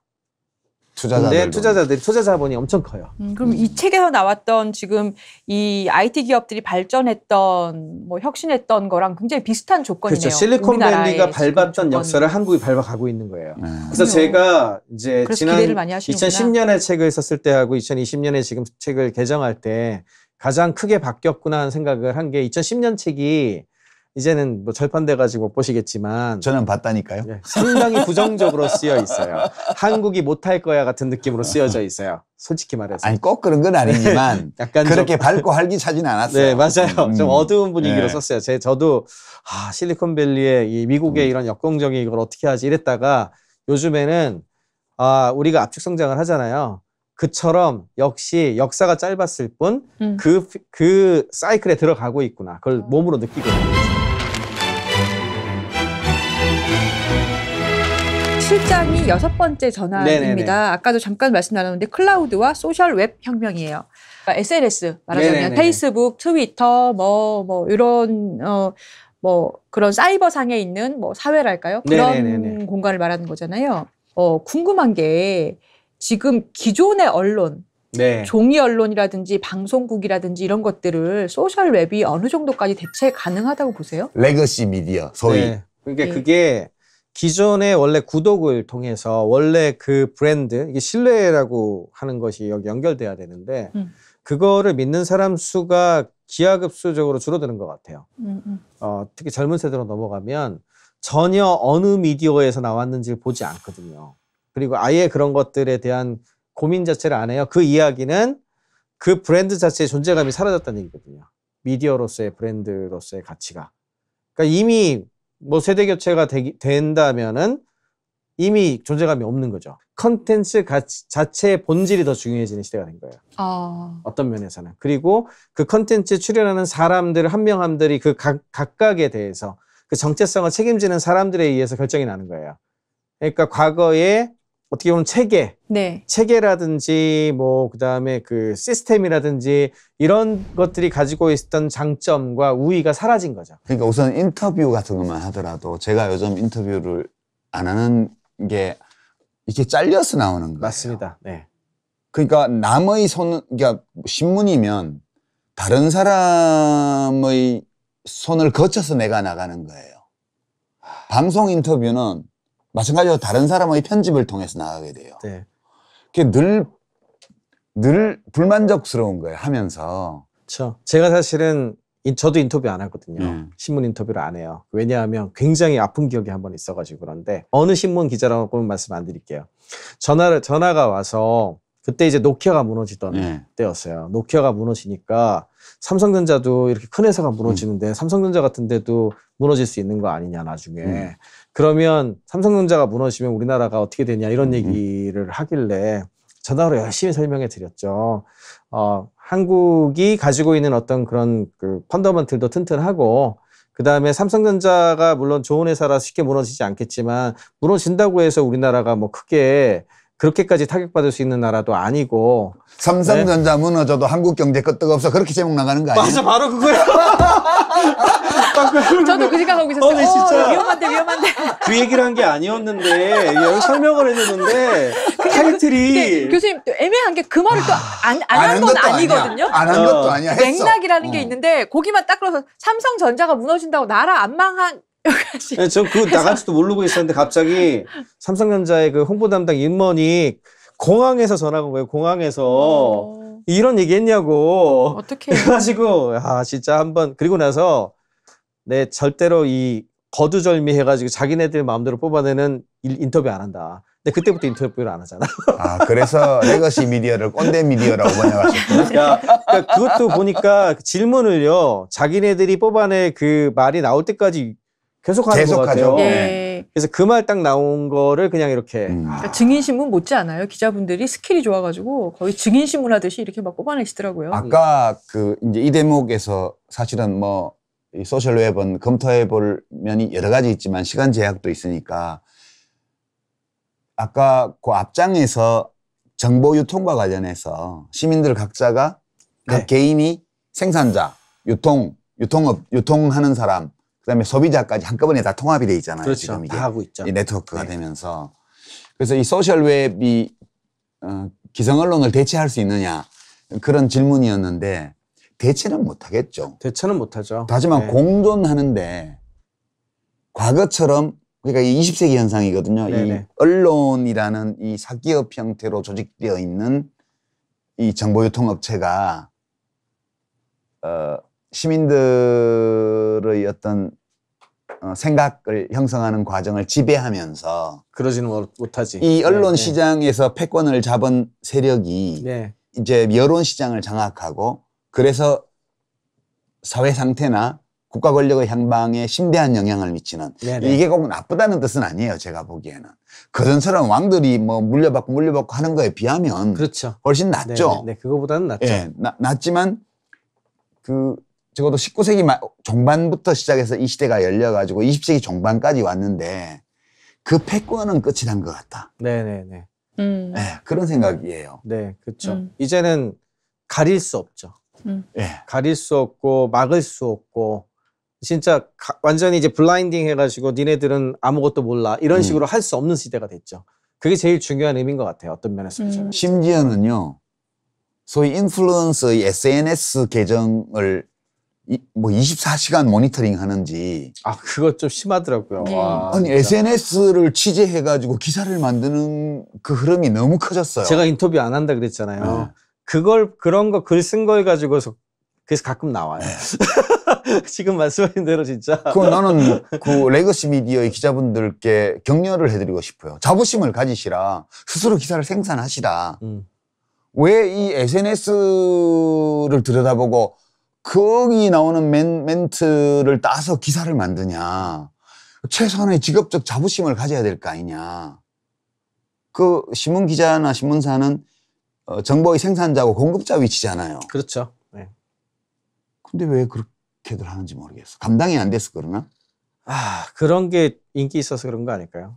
근데 투자 자본이 엄청 커요. 그럼 이 책에서 나왔던 지금 이 IT 기업들이 발전했던 뭐 혁신했던 거랑 굉장히 비슷한 조건이네요. 그렇죠. 실리콘밸리가 밟았던 역사를 한국이 밟아가고 있는 거예요. 그래서 제가 이제 지난 2010년에 책을 썼을 때하고 2020년에 지금 책을 개정할 때 가장 크게 바뀌었구나 하는 생각을 한 게 2010년 책이 이제는 뭐 절판돼가지고 못 보시겠지만 저는 봤다니까요. 상당히 부정적으로 쓰여 있어요. 한국이 못할 거야 같은 느낌으로 쓰여져 있어요. 솔직히 말해서. 아니 꼭 그런 건 아니지만 약간 그렇게 밝고 활기차지는 않았어요. 네, 맞아요. 좀 어두운 분위기로 썼어요. 저도 실리콘밸리의 이 미국의 이런 역동적인 이걸 어떻게 하지 이랬다가 요즘에는 우리가 압축 성장을 하잖아요. 그처럼 역시 역사가 짧았을 뿐 그 사이클에 들어가고 있구나. 그걸 몸으로 느끼고 있는 거죠. 실장이 6번째 전환입니다. 아까도 잠깐 말씀 나눴는데 클라우드와 소셜 웹 혁명이에요. 그러니까 SNS 말하자면 페이스북, 트위터 뭐 이런 뭐 그런 사이버상에 있는 뭐 사회랄까요? 그런 공간을 말하는 거잖아요. 궁금한 게 지금 기존의 언론, 종이 언론이라든지 방송국이라든지 이런 것들을 소셜 웹이 어느 정도까지 대체 가능하다고 보세요? 레거시 미디어 소위. 그러니까 그게 기존의 원래 구독을 통해서 원래 그 브랜드, 이게 신뢰라고 하는 것이 여기 연결돼야 되는데 그거를 믿는 사람 수가 기하급수적으로 줄어드는 것 같아요. 특히 젊은 세대로 넘어가면 전혀 어느 미디어에서 나왔는지를 보지 않거든요. 그리고 아예 그런 것들에 대한 고민 자체를 안 해요. 그 이야기는 그 브랜드 자체의 존재감이 사라졌다는 얘기거든요. 미디어로서의 브랜드로서의 가치가. 그러니까 이미 뭐 세대 교체가 된다면은 이미 존재감이 없는 거죠. 컨텐츠 자체의 본질이 더 중요해지는 시대가 된 거예요. 어떤 면에서는. 그리고 그 컨텐츠 출연하는 사람들 한 명 한 명들이 그 각각에 대해서 그 정체성을 책임지는 사람들에 의해서 결정이 나는 거예요. 그러니까 과거에 어떻게 보면 체계라든지 뭐 그다음에 그 시스템이라든지 이런 것들이 가지고 있었던 장점과 우위가 사라진 거죠. 그러니까 우선 인터뷰 같은 것만 하더라도 제가 요즘 인터뷰를 안 하는 게 이게 잘려서 나오는 거예요. 맞습니다. 네. 그러니까 남의 손, 그러니까 신문이면 다른 사람의 손을 거쳐서 내가 나가는 거예요. 방송 인터뷰는 마찬가지로 다른 사람의 편집을 통해서 나가게 돼요. 네. 그게 늘 불만족스러운 거예요, 하면서. 그렇죠. 제가 사실은 저도 인터뷰 안 하거든요. 신문 인터뷰를 안 해요. 왜냐하면 굉장히 아픈 기억이 한 번 있어가지고. 그런데 어느 신문 기자라고는 말씀 안 드릴게요. 전화가 와서 그때 이제 노키아가 무너지던 때였어요. 노키아가 무너지니까 삼성전자도 이렇게 큰 회사가 무너지는데 삼성전자 같은 데도 무너질 수 있는 거 아니냐 나중에. 그러면 삼성전자가 무너지면 우리나라가 어떻게 되냐 이런 얘기를 하길래 전화로 열심히 설명해 드렸죠. 한국이 가지고 있는 어떤 그런 그 펀더먼틀도 튼튼하고 그 다음에 삼성전자가 물론 좋은 회사라 쉽게 무너지지 않겠지만 무너진다고 해서 우리나라가 뭐 크게 그렇게까지 타격받을 수 있는 나라도 아니고. 삼성전자 무너져도 한국 경제 끄떡없어. 그렇게 제목 나가는 거 아니에요? 맞아, 바로 그거야. 저도 그 생각하고 있었어요. 네, 진짜. 위험한데. 그 얘기를 한 게 아니었는데 여기 설명을 해줬는데 타이틀이. 교수님 또 애매한 게 그 말을 또 안 한 건 아니거든요. 안 한 것도 아니야. 했어. 맥락이라는 게 있는데 거기만 딱 들어서 삼성전자가 무너진다고 나라 안 망한. 네, 저 그거 나갈지도 모르고 있었는데 갑자기 삼성전자의 그 홍보 담당 임원이 공항에서 전화가 온 거예요. 공항에서 이런 얘기 했냐고. 어떻게 해가지고 진짜 한번 그리고 나서 내 절대로 이 거두절미 해가지고 자기네들 마음대로 뽑아내는 인터뷰 안 한다. 근데 그때부터 인터뷰를 안 하잖아. 그래서 레거시 미디어를 꼰대 미디어라고 번역하셨구나. 그러니까 그것도 보니까 질문을요. 자기네들이 뽑아내 그 말이 나올 때까지 계속하는 것 같아요. 예. 그래서 그 말 딱 나온 거를 그냥 이렇게. 그러니까 증인신문 못지 않아요. 기자분들이 스킬이 좋아가지고 거의 증인신문 하듯이 이렇게 막 뽑아내시더라고요. 아까 그 이제 이 대목에서 사실은 뭐 이 소셜웹은 검토해 볼 면이 여러 가지 있지만 시간 제약도 있으니까 아까 그 앞장에서 정보 유통과 관련해서 시민들 각자가 각 개인이 생산자, 유통하는 사람, 그다음에 소비자까지 한꺼번에 다 통합이 돼 있잖아요. 그렇죠. 지금 이게 다 하고 있죠. 이 네트워크가 되면서 그래서 이 소셜웹이 기성 언론을 대체할 수 있느냐 그런 질문이었는데 대체는 못하겠죠. 대체는 못하죠. 하지만 공존하는데 과거처럼 그러니까 이 20세기 현상이거든요. 이 언론이라는 이 사기업 형태로 조직되어 있는 이 정보유통업체가 시민들의 어떤 생각을 형성하는 과정을 지배하면서 그러지는 못하지. 이 언론 시장에서 패권을 잡은 세력이 이제 여론 시장을 장악하고 그래서 사회 상태나 국가 권력의 향방에 심대한 영향을 미치는 이게 꼭 나쁘다는 뜻은 아니에요. 제가 보기에는 그전처럼 왕들이 뭐 물려받고 하는 거에 비하면 그렇죠. 훨씬 낫죠. 네, 그거보다는 낫죠. 낫지만 적어도 19세기 종반부터 시작해서 이 시대가 열려가지고 20세기 종반까지 왔는데 그 패권은 끝이 난 것 같다. 네네네. 그런 생각이에요. 네, 그렇죠. 이제는 가릴 수 없죠. 가릴 수 없고 막을 수 없고 진짜 완전히 이제 블라인딩 해가지고 니네들은 아무것도 몰라 이런 식으로 할 수 없는 시대가 됐죠. 그게 제일 중요한 의미인 것 같아요. 어떤 면에서. 심지어는요. 소위 인플루언서의 SNS 계정을 뭐 24시간 모니터링 하는지. 그거 좀 심하더라고요. 와, 아니, 진짜. SNS를 취재해가지고 기사를 만드는 그 흐름이 너무 커졌어요. 제가 인터뷰 안 한다 그랬잖아요. 그런 거 글 쓴 거 해가지고서 그래서 가끔 나와요. 지금 말씀하신 대로 진짜. 나는 그 레거시 미디어의 기자분들께 격려를 해드리고 싶어요. 자부심을 가지시라. 스스로 기사를 생산하시라. 왜 이 SNS를 들여다보고 거기 나오는 멘트를 따서 기사를 만드냐. 최소한의 직업적 자부심을 가져야 될 거 아니냐. 그 신문 기자나 신문사는 정보의 생산자고 공급자 위치잖아요. 그렇죠. 근데 왜 그렇게들 하는지 모르겠어. 감당이 안 돼서 그러나? 그런 게 인기 있어서 그런 거 아닐까요?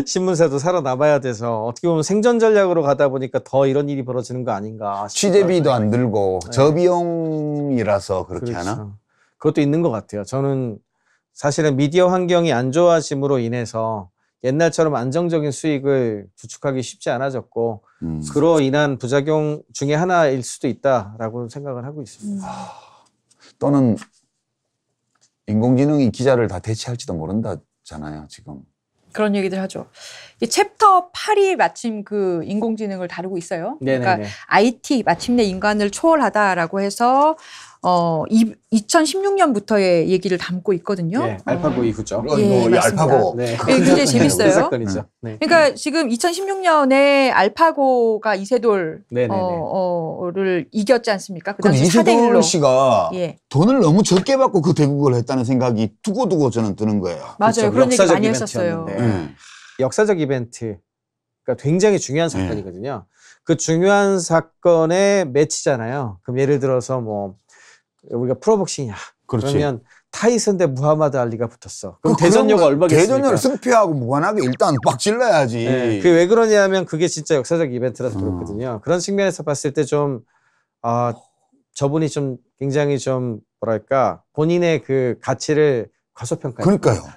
신문사도 살아남아야 돼서 어떻게 보면 생존 전략으로 가다 보니까 더 이런 일이 벌어지는 거 아닌가. 취재비도 안 들고 저비용이라서 그렇게 하나? 그것도 있는 것 같아요. 저는 사실은 미디어 환경이 안 좋아짐으로 인해서 옛날처럼 안정적인 수익을 구축하기 쉽지 않아졌고 그로 인한 부작용 중에 하나일 수도 있다라고 생각을 하고 있습니다. 또는 인공지능이 기자를 다 대체할지도 모른다잖아요, 지금. 그런 얘기들 하죠. 이 챕터 8이 마침 그 인공지능을 다루고 있어요. 그러니까 IT, 마침내 인간을 초월하다라고 해서 2016년부터의 얘기를 담고 있거든요. 네, 알파고 이후죠. 예, 이 알파고. 네, 굉장히 재밌어요. 네. 그러니까 지금 2016년에 알파고가 이세돌을 이겼지 않습니까? 그 당시 이세돌 씨가 예. 돈을 너무 적게 받고 그 대국을 했다는 생각이 두고두고 저는 드는 거예요. 맞아요. 그렇죠. 그런 얘기 많이 했었어요. 역사적 이벤트가 굉장히 중요한 사건이거든요. 그 중요한 사건의 매치잖아요. 그럼 예를 들어서 뭐 우리가 프로복싱이야. 그렇지. 그러면 타이슨 대 무하마드 알리가 붙었어. 그럼 대전료가 얼마겠습니까? 대전료를 승패하고 무관하게 일단 빡 질러야지. 네. 그게 왜 그러냐면 그게 진짜 역사적 이벤트라서 그렇거든요. 그런 측면에서 봤을 때 좀 저분이 좀 굉장히 좀 뭐랄까 본인의 그 가치를 과소평가해요. 그러니까요.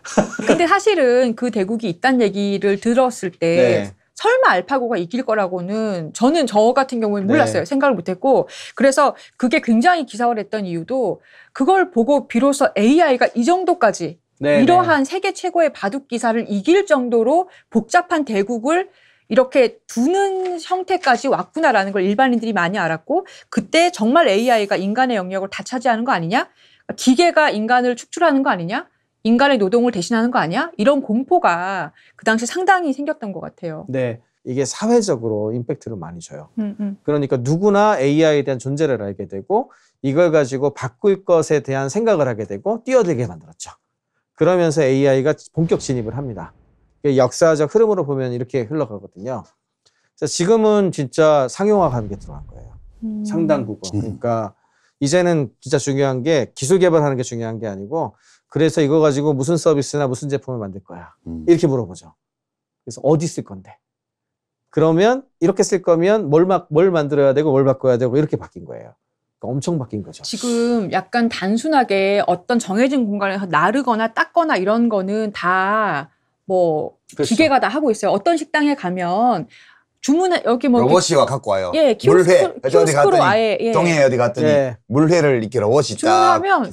근데 사실은 그 대국이 있다는 얘기를 들었을 때 설마 알파고가 이길 거라고는 저는 저 같은 경우는 몰랐어요. 생각을 못했고 그래서 그게 굉장히 기사화됐던 이유도 그걸 보고 비로소 AI가 이 정도까지 이러한 세계 최고의 바둑 기사를 이길 정도로 복잡한 대국을 이렇게 두는 형태까지 왔구나라는 걸 일반인들이 많이 알았고 그때 정말 AI가 인간의 영역을 다 차지하는 거 아니냐? 기계가 인간을 축출하는 거 아니냐? 인간의 노동을 대신하는 거 아니야? 이런 공포가 그 당시 상당히 생겼던 것 같아요. 네. 이게 사회적으로 임팩트를 많이 줘요. 그러니까 누구나 AI에 대한 존재를 알게 되고 이걸 가지고 바꿀 것에 대한 생각을 하게 되고 뛰어들게 만들었죠. 그러면서 AI가 본격 진입을 합니다. 역사적 흐름으로 보면 이렇게 흘러가거든요. 지금은 진짜 상용화하는 게 들어간 거예요. 상당 부분. 그러니까 이제는 진짜 중요한 게 기술 개발하는 게 중요한 게 아니고 그래서 이거 가지고 무슨 서비스나 무슨 제품을 만들 거야. 이렇게 물어보죠. 그래서 어디 쓸 건데? 그러면 이렇게 쓸 거면 뭘 만들어야 되고 뭘 바꿔야 되고 이렇게 바뀐 거예요. 그러니까 엄청 바뀐 거죠. 지금 약간 단순하게 어떤 정해진 공간에서 나르거나 닦거나 이런 거는 다 뭐 기계가 다 하고 있어요. 어떤 식당에 가면 주문에 여기 뭐 로봇이 와 갖고 와요. 예, 물회 어디 갔더니 아예 동해 어디 갔더니 물회를 이렇게 로봇이 주문하면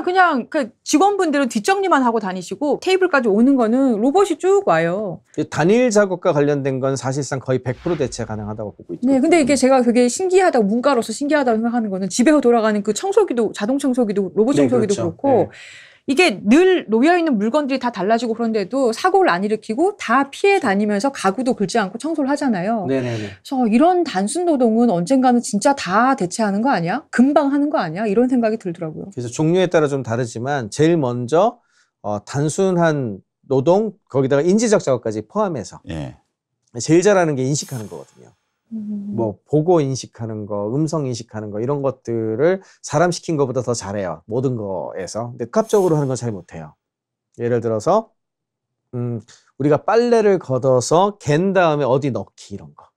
그냥 그 직원분들은 뒷정리만 하고 다니시고 테이블까지 오는 거는 로봇이 쭉 와요. 단일 작업과 관련된 건 사실상 거의 100% 대체 가능하다고 보고 있죠. 네, 근데 이게 제가 그게 신기하다고 문과로서 신기하다고 생각하는 거는 집에서 돌아가는 그 청소기도 자동 청소기도 로봇 청소기도 그렇고. 이게 늘 놓여있는 물건들이 다 달라지고 그런데도 사고를 안 일으키고 다 피해 다니면서 가구도 긁지 않고 청소를 하잖아요. 그래서 이런 단순 노동은 언젠가는 진짜 다 대체하는 거 아니야? 금방 하는 거 아니야? 이런 생각이 들더라고요. 그래서 종류에 따라 좀 다르지만 제일 먼저 단순한 노동 거기다가 인지적 작업까지 포함해서 제일 잘하는 게 인식하는 거거든요. 뭐 보고 인식하는 거, 음성 인식하는 거 이런 것들을 사람 시킨 것보다 더 잘해요. 모든 거에서. 근데 복합적으로 하는 건 잘 못해요. 예를 들어서 우리가 빨래를 걷어서 갠 다음에 어디 넣기 이런 거.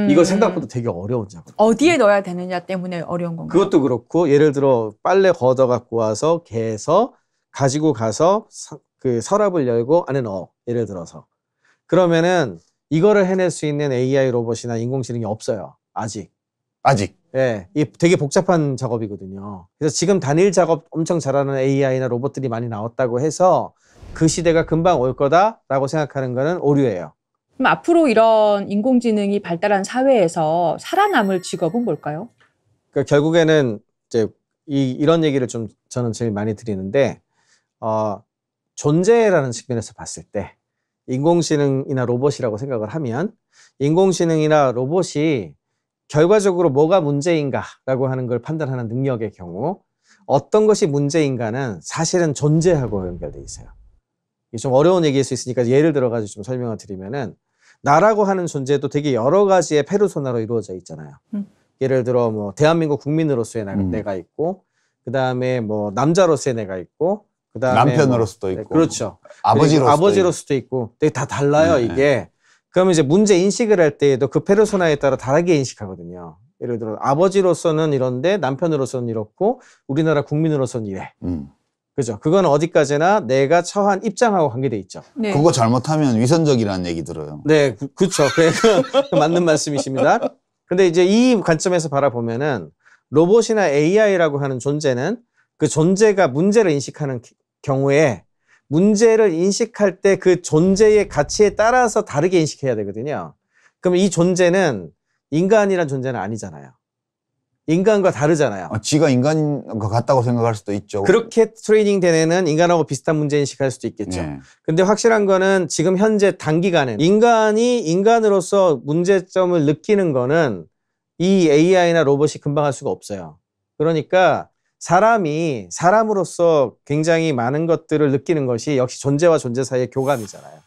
이거 생각보다 되게 어려운 작업. 어디에 넣어야 되느냐 때문에 어려운 건가요? 그것도 그렇고 예를 들어 빨래 걷어 갖고 와서 개서 가지고 가서 그 서랍을 열고 안에 넣어. 예를 들어서. 그러면은 이거를 해낼 수 있는 AI 로봇이나 인공지능이 없어요. 아직. 예, 이게 되게 복잡한 작업이거든요. 그래서 지금 단일 작업 엄청 잘하는 AI나 로봇들이 많이 나왔다고 해서 그 시대가 금방 올 거다라고 생각하는 거는 오류예요. 그럼 앞으로 이런 인공지능이 발달한 사회에서 살아남을 직업은 뭘까요? 그러니까 결국에는 이제 이런 얘기를 좀 저는 제일 많이 드리는데 존재라는 측면에서 봤을 때 인공지능이나 로봇이라고 생각을 하면 인공지능이나 로봇이 결과적으로 뭐가 문제인가라고 하는 걸 판단하는 능력의 경우 어떤 것이 문제인가는 사실은 존재하고 연결돼 있어요. 이게 좀 어려운 얘기일 수 있으니까 예를 들어가지고 좀 설명을 드리면은 나라고 하는 존재도 되게 여러 가지의 페르소나로 이루어져 있잖아요. 예를 들어 뭐 대한민국 국민으로서의 내가 있고 그 다음에 뭐 남자로서의 내가 있고 그다음에 남편으로서도 있고 그렇죠. 아버지로서도 있고 되게 다 달라요. 이게 그러면 이제 문제 인식을 할 때에도 그 페르소나에 따라 다르게 인식하거든요. 예를 들어 아버지로서는 이런데 남편으로서는 이렇고 우리나라 국민으로서는 이래. 그죠? 그건 어디까지나 내가 처한 입장하고 관계돼 있죠. 네. 그거 잘못하면 위선적이라는 얘기 들어요. 네, 그렇죠. 그 맞는 말씀이십니다. 근데 이제 이 관점에서 바라보면은 로봇이나 AI라고 하는 존재는 그 존재가 문제를 인식하는 경우에 문제를 인식할 때 그 존재의 가치에 따라서 다르게 인식해야 되거든요. 그럼 이 존재는 인간이란 존재는 아니잖아요. 인간과 다르잖아요. 지가 인간인 것 같다고 생각할 수도 있죠. 그렇게 트레이닝 된 애는 인간하고 비슷한 문제 인식할 수도 있겠죠. 네. 근데 확실한 거는 지금 현재 단기간에 인간이 인간으로서 문제점을 느끼는 거는 이 AI나 로봇이 금방 할 수가 없어요. 그러니까 사람이 사람으로서 굉장히 많은 것들을 느끼는 것이 역시 존재와 존재 사이의 교감이잖아요.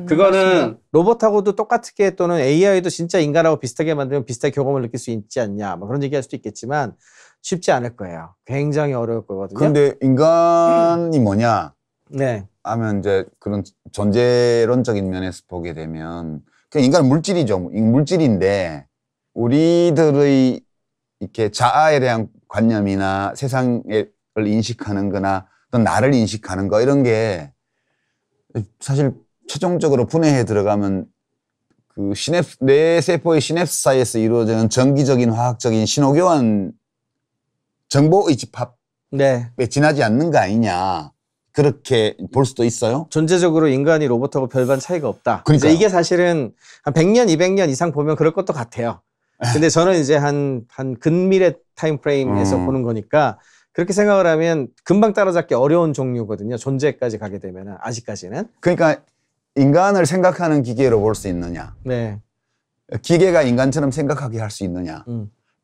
그거는 맞습니다. 로봇하고도 똑같게 또는 AI도 진짜 인간하고 비슷하게 만들면 비슷하게 교감을 느낄 수 있지 않냐 뭐 그런 얘기할 수도 있겠지만 쉽지 않을 거예요. 굉장히 어려울 거거든요. 근데 인간이 뭐냐 네. 하면 이제 그런 존재론적인 면에서 보게 되면 그냥 인간은 물질이죠. 물질인데 우리들의 이렇게 자아에 대한 관념이나 세상을 인식하는 거나 또 나를 인식하는 거 이런 게 사실 최종적으로 분해해 들어가면 그 뇌세포의 시냅스 사이에서 이루어지는 정기적인 화학적인 신호교환 정보의 집합에 네. 지나지 않는 거 아니냐 그렇게 볼 수도 있어요. 존재적으로 인간이 로봇하고 별반 차이가 없다. 그러니까 이게 사실은 한 100년, 200년 이상 보면 그럴 것도 같아요. 근데 저는 이제 한 근미래 타임프레임에서 보는 거니까 그렇게 생각을 하면 금방 따라잡기 어려운 종류거든요. 존재까지 가게 되면 아직까지는. 그러니까 인간을 생각하는 기계로 볼 수 있느냐. 네. 기계가 인간처럼 생각하게 할 수 있느냐.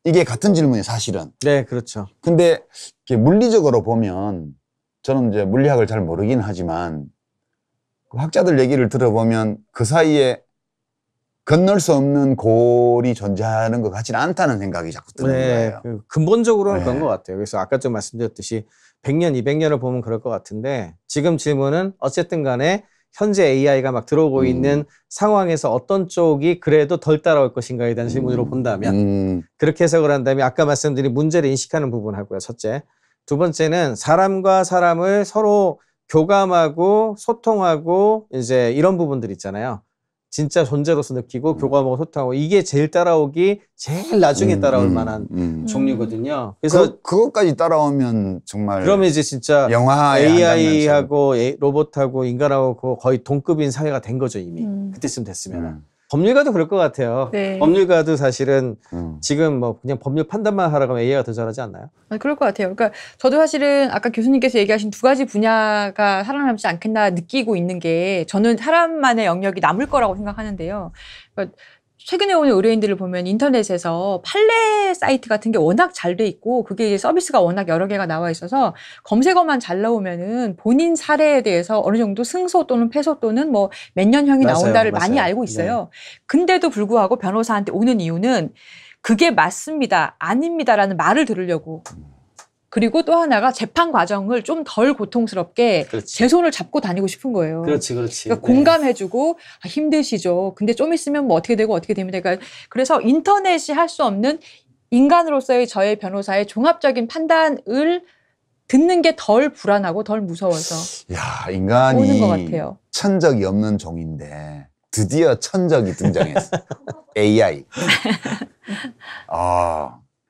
이게 같은 질문이에요, 사실은. 네, 그렇죠. 근데 물리적으로 보면 저는 이제 물리학을 잘 모르긴 하지만 학자들 얘기를 들어보면 그 사이에 건널 수 없는 골이 존재하는 것 같지는 않다는 생각이 자꾸 드는 거예요. 근본적으로는 그런 것 같아요. 그래서 아까 좀 말씀드렸듯이 100년, 200년을 보면 그럴 것 같은데 지금 질문은 어쨌든 간에 현재 AI가 막 들어오고 있는 상황에서 어떤 쪽이 그래도 덜 따라올 것인가에 대한 질문으로 본다면 그렇게 해석을 한다면 아까 말씀드린 문제를 인식하는 부분하고요. 첫째. 두 번째는 사람과 사람을 서로 교감하고 소통하고 이제 이런 부분들 있잖아요. 진짜 존재로서 느끼고 교감하고 소통하고 이게 제일 따라오기 제일 나중에 따라올 만한 종류거든요. 그래서 그것까지 따라오면 정말 그러면 이제 진짜 AI하고 로봇하고 인간하고 거의 동급인 사회가 된 거죠 이미. 그때쯤 됐으면. 법률가도 그럴 것 같아요. 네. 법률가도 사실은 지금 뭐 그냥 법률 판단만 하라고 하면 AI가 더 잘하지 않나요? 그럴 것 같아요. 그러니까 저도 사실은 아까 교수님께서 얘기하신 두 가지 분야가 살아남지 않겠나 느끼고 있는 게 저는 사람만의 영역이 남을 거라고 생각하는데요. 그러니까 최근에 오는 의뢰인들을 보면 인터넷에서 판례 사이트 같은 게 워낙 잘 돼 있고 그게 이제 서비스가 워낙 여러 개가 나와 있어서 검색어만 잘 나오면은 본인 사례에 대해서 어느 정도 승소 또는 패소 또는 뭐 몇 년형이 나온다를 많이 알고 있어요. 네. 근데도 불구하고 변호사한테 오는 이유는 그게 맞습니다, 아닙니다라는 말을 들으려고. 그리고 또 하나가 재판 과정을 좀 덜 고통스럽게 그렇지. 제 손을 잡고 다니고 싶은 거예요. 그렇지. 그러니까 공감해주고 힘드시죠. 근데 좀 있으면 뭐 어떻게 되고 어떻게 됩니다. 그러니까 그래서 인터넷이 할 수 없는 인간으로서의 저의 변호사의 종합적인 판단을 듣는 게 덜 불안하고 덜 무서워서 야, 인간이 오는 것 같아요. 천적이 없는 종인데 드디어 천적이 등장했어. AI.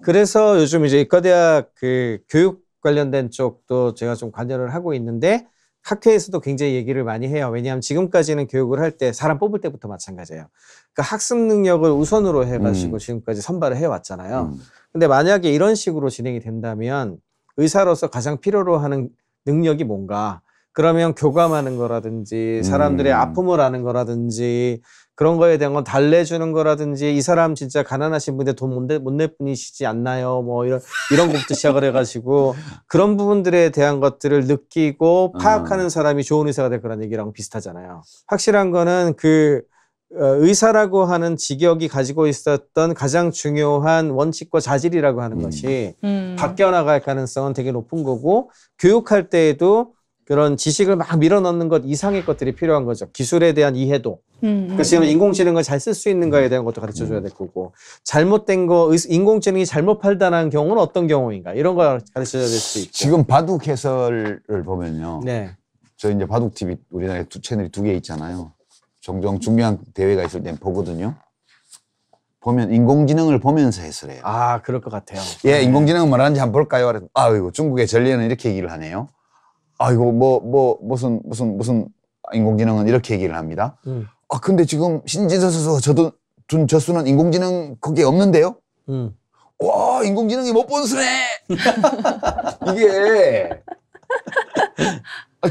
그래서 요즘 이제 의과대학 그 교육 관련된 쪽도 제가 좀 관여를 하고 있는데 학회에서도 굉장히 얘기를 많이 해요. 왜냐하면 지금까지는 교육을 할 때 사람 뽑을 때부터 마찬가지예요. 그러니까 학습 능력을 우선으로 해가지고 지금까지 선발을 해왔잖아요. 근데 만약에 이런 식으로 진행이 된다면 의사로서 가장 필요로 하는 능력이 뭔가? 그러면 교감하는 거라든지 사람들의 아픔을 아는 거라든지 그런 거에 대한 건 달래주는 거라든지 이 사람 진짜 가난하신 분인데 돈 못 낼 분이시지 않나요? 뭐 이런 것부터 시작을 해가지고 그런 부분들에 대한 것들을 느끼고 파악하는 사람이 좋은 의사가 될 거라는 얘기랑 비슷하잖아요. 확실한 거는 그 의사라고 하는 직역이 가지고 있었던 가장 중요한 원칙과 자질이라고 하는 것이 바뀌어 나갈 가능성은 되게 높은 거고 교육할 때에도 그런 지식을 막 밀어넣는 것 이상의 것들이 필요한 거죠. 기술에 대한 이해도. 그러니까 지금 인공지능을 잘 쓸 수 있는가에 대한 것도 가르쳐줘야 될 거고, 잘못된 거, 인공지능이 잘못 판단한 경우는 어떤 경우인가, 이런 걸 가르쳐줘야 될 수 있고. 지금 바둑 해설을 보면요. 네. 저 이제 바둑 TV 우리나라에 채널이 2개 있잖아요. 종종 중요한 대회가 있을 땐 보거든요. 보면 인공지능을 보면서 해설해요. 아, 그럴 것 같아요. 예, 인공지능은 뭐라는지 한번 볼까요? 그래서 아이고, 중국의 전례는 이렇게 얘기를 하네요. 아이고, 무슨 인공지능은 이렇게 얘기를 합니다. 근데 지금 신진서 둔 저수는 인공지능 거기에 없는데요? 와, 인공지능이 못 본 수네! 이게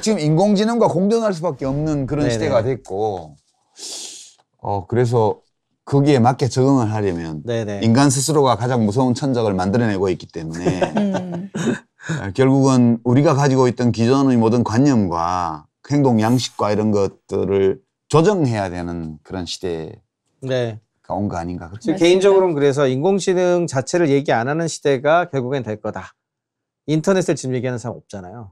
지금 인공지능과 공존할 수밖에 없는 그런 네네. 시대가 됐고, 그래서 거기에 맞게 적응을 하려면 네네. 인간 스스로가 가장 무서운 천적을 만들어내고 있기 때문에 결국은 우리가 가지고 있던 기존의 모든 관념과 행동 양식과 이런 것들을 조정해야 되는 그런 시대가 네. 온 거 아닌가. 그렇죠? 개인적으로는 그래서 인공지능 자체를 얘기 안 하는 시대가 결국엔 될 거다. 인터넷을 지금 얘기하는 사람 없잖아요.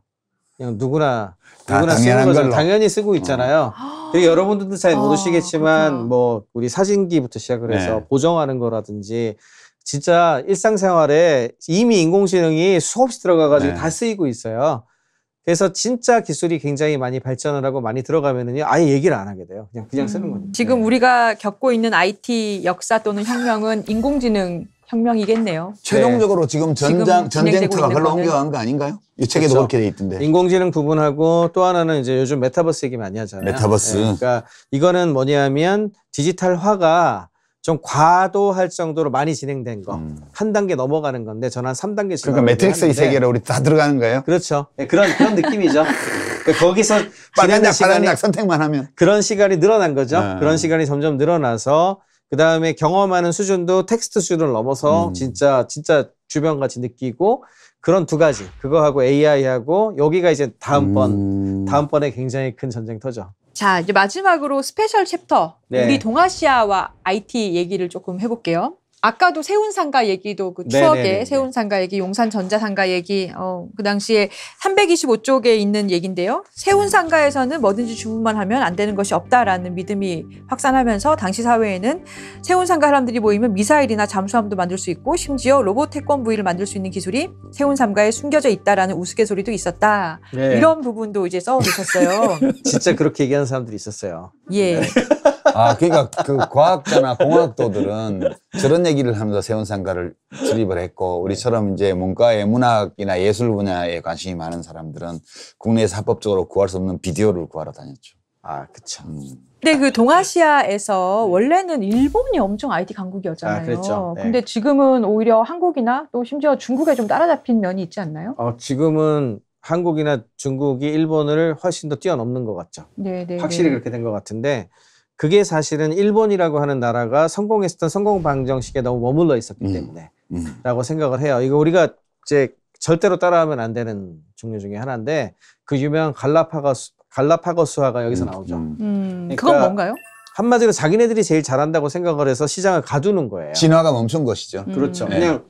그냥 누구나 쓰는 거죠. 당연히 쓰고 있잖아요. 그리고 여러분들도 잘 모르시겠지만 뭐 우리 사진기부터 시작을 해서 네. 보정하는 거라든지 진짜 일상생활에 이미 인공지능이 수없이 들어가가지고 네. 다 쓰이고 있어요. 그래서 진짜 기술이 굉장히 많이 발전을 하고 많이 들어가면은요, 아예 얘기를 안 하게 돼요. 그냥 쓰는 거죠. 지금 우리가 겪고 있는 IT 역사 또는 혁명은 인공지능 혁명이겠네요. 최종적으로 지금 진행되고 전쟁터가 있는 걸로 거는. 옮겨간 거 아닌가요? 이 책에도 그렇죠. 그렇게 돼 있던데. 인공지능 부분하고 또 하나는 이제 요즘 메타버스 얘기 많이 하잖아요. 메타버스. 그러니까 이거는 뭐냐면 디지털화가 좀 과도할 정도로 많이 진행된 거. 한 단계 넘어가는 건데 저는 한 3단계 그러니까 매트릭스의 세계로 우리 다 들어가는 거예요? 그렇죠. 네, 그런 느낌이죠. 그러니까 거기서 빨간약, 시간이 파란약 선택만 하면. 그런 시간이 늘어난 거죠. 네. 그런 시간이 점점 늘어나서 그 다음에 경험하는 수준도 텍스트 수준을 넘어서 진짜 주변같이 느끼고 그런 두 가지. 그거하고 AI하고 여기가 이제 다음번에 굉장히 큰 전쟁터죠. 자, 이제 마지막으로 스페셜 チャプ터. 네. 우리 동아시아와 IT 얘기를 조금 해볼게요. 아까도 세운상가 얘기도 그 추억의 네네네네. 세운상가 얘기, 용산전자상가 얘기, 그 당시에 325쪽에 있는 얘기인데요. 세운상가에서는 뭐든지 주문만 하면 안 되는 것이 없다라는 믿음이 확산하면서 당시 사회에는 세운상가 사람들이 모이면 미사일이나 잠수함도 만들 수 있고 심지어 로봇 태권 부위를 만들 수 있는 기술이 세운상가에 숨겨져 있다라는 우스갯소리도 있었다. 네. 이런 부분도 이제 써놓으셨어요. 진짜 그렇게 얘기하는 사람들이 있었어요. 예. 그러니까 그 과학자나 공학도들은 저런 얘기를 하면서 세운상가를 출입을 했고, 우리처럼 이제 문과의 문학이나 예술 분야에 관심이 많은 사람들은 국내에서 합법적으로 구할 수 없는 비디오를 구하러 다녔죠. 그쵸. 근데 그 동아시아에서 원래는 일본이 엄청 IT 강국이었잖아요. 그랬죠. 네. 근데 지금은 오히려 한국이나 또 심지어 중국에 좀 따라잡힌 면이 있지 않나요? 지금은 한국이나 중국이 일본을 훨씬 더 뛰어넘는 것 같죠. 네. 확실히 그렇게 된 것 같은데 그게 사실은 일본이라고 하는 나라가 성공했었던 성공 방정식에 너무 머물러 있었기 때문에 라고 생각을 해요. 이거 우리가 이제 절대로 따라하면 안 되는 종류 중에 하나인데 그 유명한 갈라파고스화가 여기서 나오죠. 그러니까 그건 뭔가요? 한마디로 자기네들이 제일 잘한다고 생각을 해서 시장을 가두는 거예요. 진화가 멈춘 것이죠. 그렇죠. 네. 그냥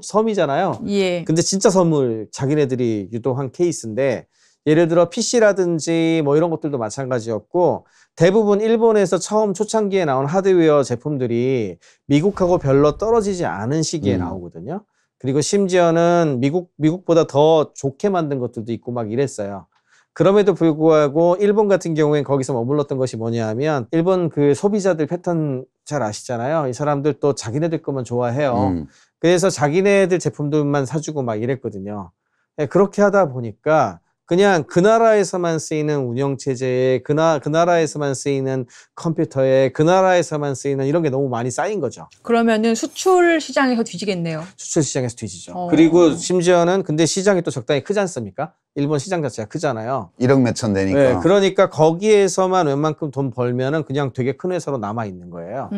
섬이잖아요. 예. 근데 진짜 섬을 자기네들이 유도한 케이스인데 예를 들어 PC라든지 뭐 이런 것들도 마찬가지였고 대부분 일본에서 처음 초창기에 나온 하드웨어 제품들이 미국하고 별로 떨어지지 않은 시기에 나오거든요. 그리고 심지어는 미국보다 더 좋게 만든 것들도 있고 막 이랬어요. 그럼에도 불구하고 일본 같은 경우엔 거기서 머물렀던 것이 뭐냐 하면 일본 그 소비자들 패턴 잘 아시잖아요. 이 사람들 또 자기네들 것만 좋아해요. 그래서 자기네들 제품들만 사주고 막 이랬거든요. 그렇게 하다 보니까 그냥 그 나라에서만 쓰이는 운영체제에 그 나라에서만 쓰이는 컴퓨터에 그 나라에서만 쓰이는 이런 게 너무 많이 쌓인 거죠. 그러면은 수출 시장에서 뒤지겠네요. 수출 시장에서 뒤지죠. 그리고 심지어는 근데 시장이 또 적당히 크지 않습니까? 일본 시장 자체가 크잖아요. 1억 몇천 되니까. 네, 그러니까 거기에서만 웬만큼 돈 벌면은 그냥 되게 큰 회사로 남아 있는 거예요.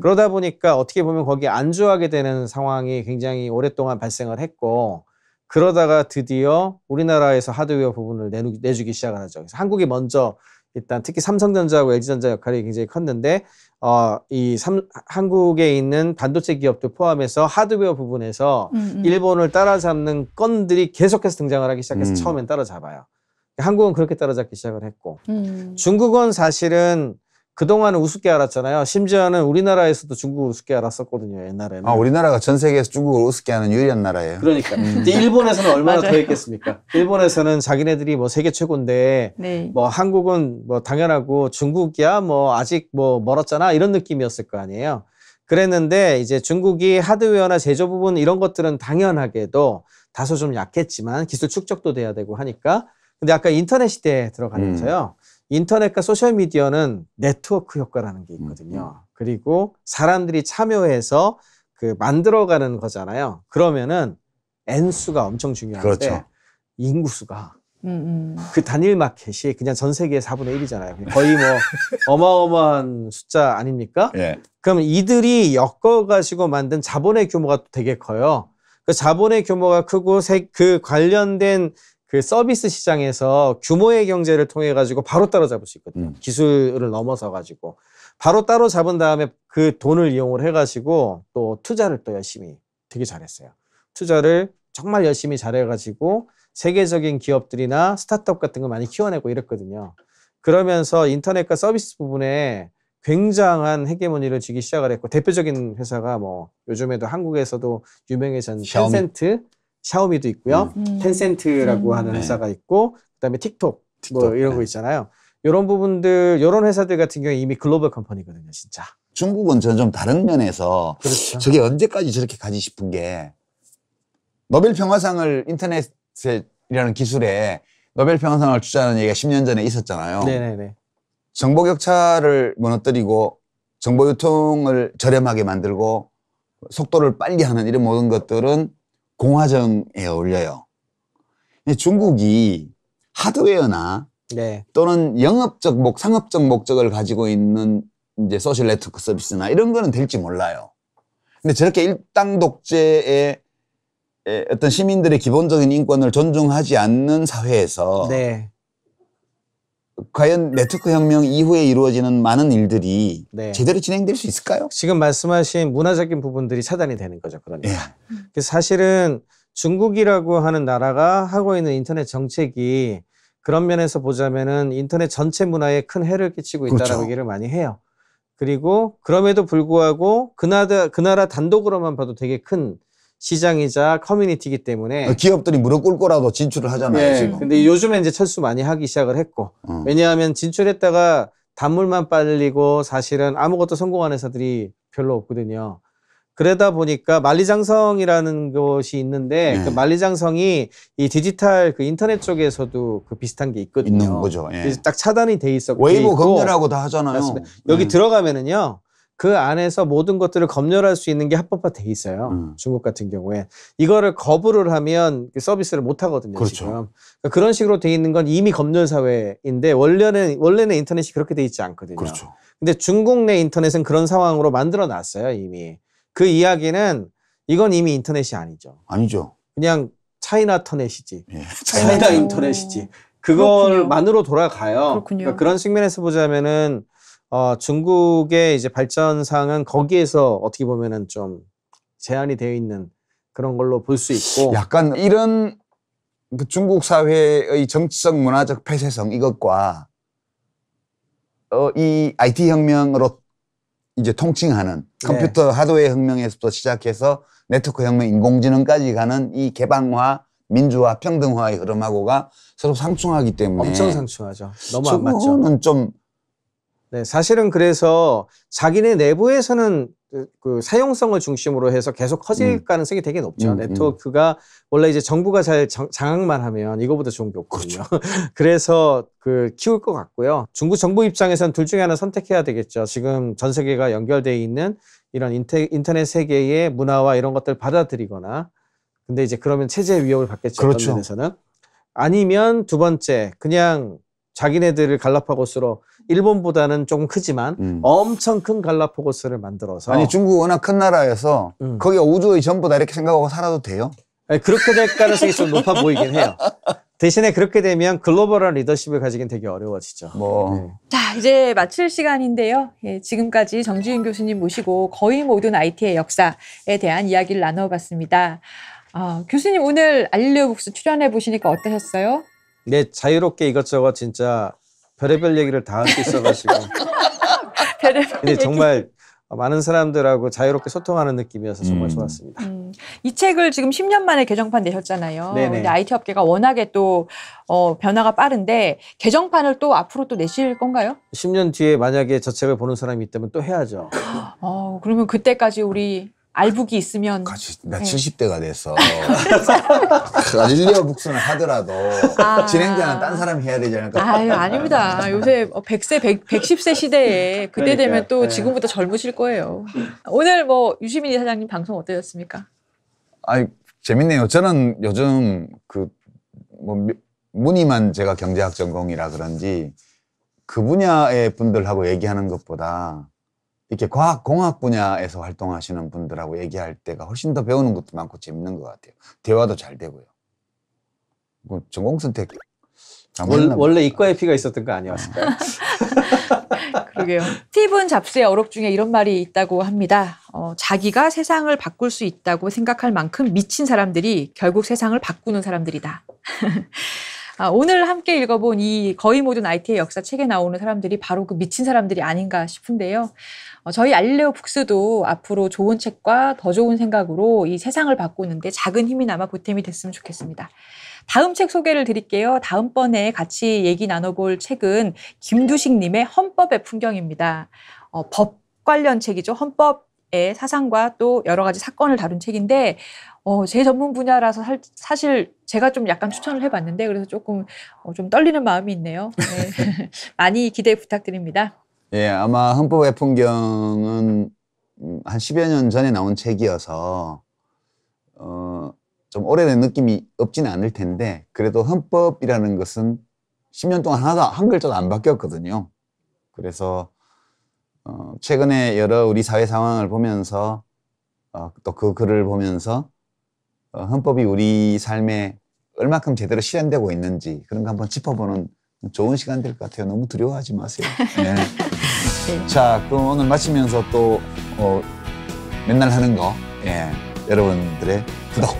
그러다 보니까 어떻게 보면 거기에 안주하게 되는 상황이 굉장히 오랫동안 발생을 했고 그러다가 드디어 우리나라에서 하드웨어 부분을 내주기 시작을 하죠. 그래서 한국이 먼저 일단 특히 삼성전자하고 LG전자 역할이 굉장히 컸는데 한국에 있는 반도체 기업도 포함해서 하드웨어 부분에서 일본을 따라잡는 건들이 계속해서 등장을 하기 시작해서 처음엔 따라잡아요. 한국은 그렇게 따라잡기 시작을 했고 중국은 사실은 그동안은 우습게 알았잖아요. 심지어는 우리나라에서도 중국을 우습게 알았었거든요. 옛날에는. 아, 우리나라가 전 세계에서 중국을 우습게 하는 유일한 나라예요. 그러니까. 근데 일본에서는 얼마나 더 했겠습니까? 일본에서는 자기네들이 뭐 세계 최고인데 네. 뭐 한국은 뭐 당연하고 중국이야 뭐 아직 뭐 멀었잖아 이런 느낌이었을 거 아니에요. 그랬는데 이제 중국이 하드웨어나 제조 부분 이런 것들은 당연하게도 다소 좀 약했지만 기술 축적도 돼야 되고 하니까 근데 아까 인터넷 시대에 들어가면서요. 인터넷과 소셜미디어는 네트워크 효과라는 게 있거든요. 그리고 사람들이 참여해서 그 만들어가는 거잖아요. 그러면은 N수가 엄청 중요한데 그렇죠. 인구수가 그 단일 마켓이 그냥 전 세계의 4분의 1이잖아요. 거의 뭐 어마어마한 숫자 아닙니까? 예. 그럼 이들이 엮어가지고 만든 자본의 규모가 또 되게 커요. 그 자본의 규모가 크고 그 관련된 그 서비스 시장에서 규모의 경제를 통해 가지고 바로 따라잡을 수 있거든요. 기술을 넘어서 가지고 바로 따라잡은 다음에 그 돈을 이용을 해 가지고 또 투자를 또 열심히 되게 잘했어요. 투자를 정말 열심히 잘해 가지고 세계적인 기업들이나 스타트업 같은 거 많이 키워내고 이랬거든요. 그러면서 인터넷과 서비스 부분에 굉장한 헤게모니를 쥐기 시작을 했고 대표적인 회사가 뭐 요즘에도 한국에서도 유명해진 텐센트, 샤오미도 있고요. 텐센트라고 하는 회사가 있고 그다음에 틱톡 뭐 이런 거 있잖아요. 이런 부분들, 이런 회사들 같은 경우에 이미 글로벌 컴퍼니거든요, 진짜. 중국은 저는 좀 다른 면에서 그렇죠. 저게 언제까지 저렇게 가지 싶은 게 노벨 평화상을 인터넷이라는 기술에 노벨 평화상을 주자는 얘기가 10년 전에 있었잖아요. 네네네. 정보 격차를 무너뜨리고 정보 유통을 저렴하게 만들고 속도를 빨리 하는 이런 모든 것들은 공화정에 어울려요. 중국이 하드웨어나 네. 또는 영업적 상업적 목적을 가지고 있는 이제 소셜 네트워크 서비스나 이런 거는 될지 몰라요. 근데 저렇게 일당 독재의 어떤 시민들의 기본적인 인권을 존중하지 않는 사회에서 네. 과연 네트워크 혁명 이후에 이루어지는 많은 일들이 네. 제대로 진행될 수 있을까요? 지금 말씀하신 문화적인 부분들이 차단이 되는 거죠. 그러니까. 예. 그래서 사실은 중국이라고 하는 나라가 하고 있는 인터넷 정책이 그런 면에서 보자면은 인터넷 전체 문화에 큰 해를 끼치고 있다라고 그렇죠. 얘기를 많이 해요. 그리고 그럼에도 불구하고 그 나라 단독으로만 봐도 되게 큰 시장이자 커뮤니티이기 때문에 기업들이 무릎 꿇고라도 진출을 하잖아요. 네, 지금. 근데 요즘에 이제 철수 많이 하기 시작을 했고 왜냐하면 진출했다가 단물만 빨리고 사실은 아무것도 성공한 회사들이 별로 없거든요. 그러다 보니까 만리장성이라는 것이 있는데 그 만리장성이 이 디지털 그 인터넷 쪽에서도 그 비슷한 게 있거든요. 있는 거죠. 예. 그래서 딱 차단이 돼 있었고 웨이보 검열하고 다 하잖아요. 맞습니다. 여기 들어가면은요. 그 안에서 모든 것들을 검열할 수 있는 게 합법화돼 있어요. 중국 같은 경우에. 이거를 거부를 하면 서비스를 못 하거든요. 그렇죠. 지금. 그러니까 그런 식으로 돼 있는 건 이미 검열 사회인데 원래는 인터넷이 그렇게 돼 있지 않거든요. 그렇죠. 근데 중국 내 인터넷은 그런 상황으로 만들어 놨어요, 이미. 그 이야기는 이건 이미 인터넷이 아니죠. 아니죠. 그냥 차이나 터넷이지. 예. 차이나 인터넷이지. 그걸만으로 돌아가요. 그렇군요. 그러니까 그런 측면에서 보자면은 중국의 이제 발전상은 거기에서 어떻게 보면은 좀 제한이 되어 있는 그런 걸로 볼 수 있고. 약간 이런 그 중국 사회의 정치적 문화적 폐쇄성 이것과 이 IT 혁명으로 이제 통칭하는 컴퓨터 하드웨어 혁명에서부터 시작해서 네트워크 혁명, 인공지능까지 가는 이 개방화, 민주화, 평등화의 흐름하고가 서로 상충하기 때문에 엄청 상충하죠. 너무 안 맞죠. 저거는 좀 네, 사실은 그래서 자기네 내부에서는 그 사용성을 중심으로 해서 계속 커질 가능성이 되게 높죠. 네트워크가 원래 이제 정부가 잘 장악만 하면 이거보다 좋은 게 없거든요. 그렇죠. 그래서 그 키울 것 같고요. 중국 정부 입장에서는 둘 중에 하나 선택해야 되겠죠. 지금 전 세계가 연결되어 있는 이런 인터넷 세계의 문화와 이런 것들을 받아들이거나 근데 이제 그러면 체제 위협을 받겠죠. 그렇죠. 어떤 면에서는. 아니면 두 번째 그냥 자기네들을 갈라파고스로 일본보다는 조금 크지만 엄청 큰 갈라파고스를 만들어서 아니 중국 워낙 큰 나라여서 거기가 우주의 전부다 이렇게 생각하고 살아도 돼요? 아니, 그렇게 될 가능성이 좀 높아 보이긴 해요. 대신에 그렇게 되면 글로벌한 리더십을 가지긴 되게 어려워지죠. 네. 자, 이제 마칠 시간인데요. 예, 지금까지 정지윤 교수님 모시고 거의 모든 IT의 역사에 대한 이야기를 나눠봤습니다. 교수님 오늘 알릴레오 북스 출연해 보시니까 어떠셨어요? 네, 자유롭게 이것저것 진짜 별의별 얘기를 다 할 수 있어가지고. 근데 정말 많은 사람들하고 자유롭게 소통하는 느낌이어서 정말 좋았습니다. 이 책을 지금 10년 만에 개정판 내셨잖아요. 네네. 근데 IT 업계가 워낙에 또 변화가 빠른데 개정판을 또 앞으로 또 내실 건가요? 10년 뒤에 만약에 저 책을 보는 사람이 있다면 또 해야죠. 그러면 그때까지 우리 알북이 있으면 같이 나 70대가 됐어. 가질리오 북스는 하더라도 진행자는 딴 사람이 해야 되지 않을까? 아유, 아닙니다. 요새 100세, 110세 시대에 그때 그러니까, 되면 또 지금보다 젊으실 거예요. 오늘 뭐 유시민 이사장님 방송 어떠셨습니까? 아이, 재밌네요. 저는 요즘 무늬만 제가 경제학 전공이라 그런지 그 분야의 분들하고 얘기하는 것보다 이렇게 과학공학 분야에서 활동하시는 분들하고 얘기할 때가 훨씬 더 배우는 것도 많고 재밌는 것 같아요. 대화도 잘 되고요. 전공 선택 원래 이과에 피가 있었던 거 아니었을까요? 그러게요. 스티븐 잡스의 어록 중에 이런 말이 있다고 합니다. 자기가 세상을 바꿀 수 있다고 생각할 만큼 미친 사람들이 결국 세상을 바꾸는 사람들이다. 오늘 함께 읽어본 이 거의 모든 IT의 역사 책에 나오는 사람들이 바로 그 미친 사람들이 아닌가 싶은데요. 저희 알릴레오 북스도 앞으로 좋은 책과 더 좋은 생각으로 이 세상을 바꾸는데 작은 힘이나마 보탬이 됐으면 좋겠습니다. 다음 책 소개를 드릴게요. 다음번에 같이 얘기 나눠볼 책은 김두식님의 헌법의 풍경입니다. 법 관련 책이죠. 헌법의 사상과 또 여러 가지 사건을 다룬 책인데 제 전문 분야라서 사실 제가 좀 약간 추천을 해봤는데 그래서 조금 좀 떨리는 마음이 있네요. 네. 많이 기대 부탁드립니다. 예, 아마 헌법의 풍경은 한 10여 년 전에 나온 책이어서 좀 오래된 느낌이 없지는 않을 텐데 그래도 헌법이라는 것은 10년 동안 하나도 한 글자도 안 바뀌었거든요. 그래서 최근에 여러 우리 사회 상황을 보면서 또 그 글을 보면서 헌법이 우리 삶에 얼마큼 제대로 실현되고 있는지 그런 거 한번 짚어보는 좋은 시간 될 것 같아요. 너무 두려워하지 마세요. 네. 네. 자, 그럼 오늘 마치면서 또 맨날 하는 거 여러분들의 구독,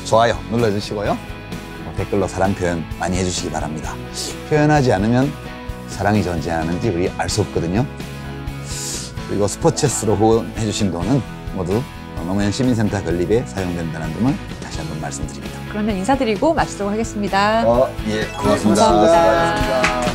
좋아요 눌러주시고요. 댓글로 사랑 표현 많이 해주시기 바랍니다. 표현하지 않으면 사랑이 존재하는지 우리 알 수 없거든요. 그리고 슈퍼챗으로 후원해주신 돈은 모두 노무현 시민센터 건립에 사용된다는 점을 다시 한번 말씀드립니다. 그러면 인사드리고 마치도록 하겠습니다. 예, 고맙습니다. 감사합니다.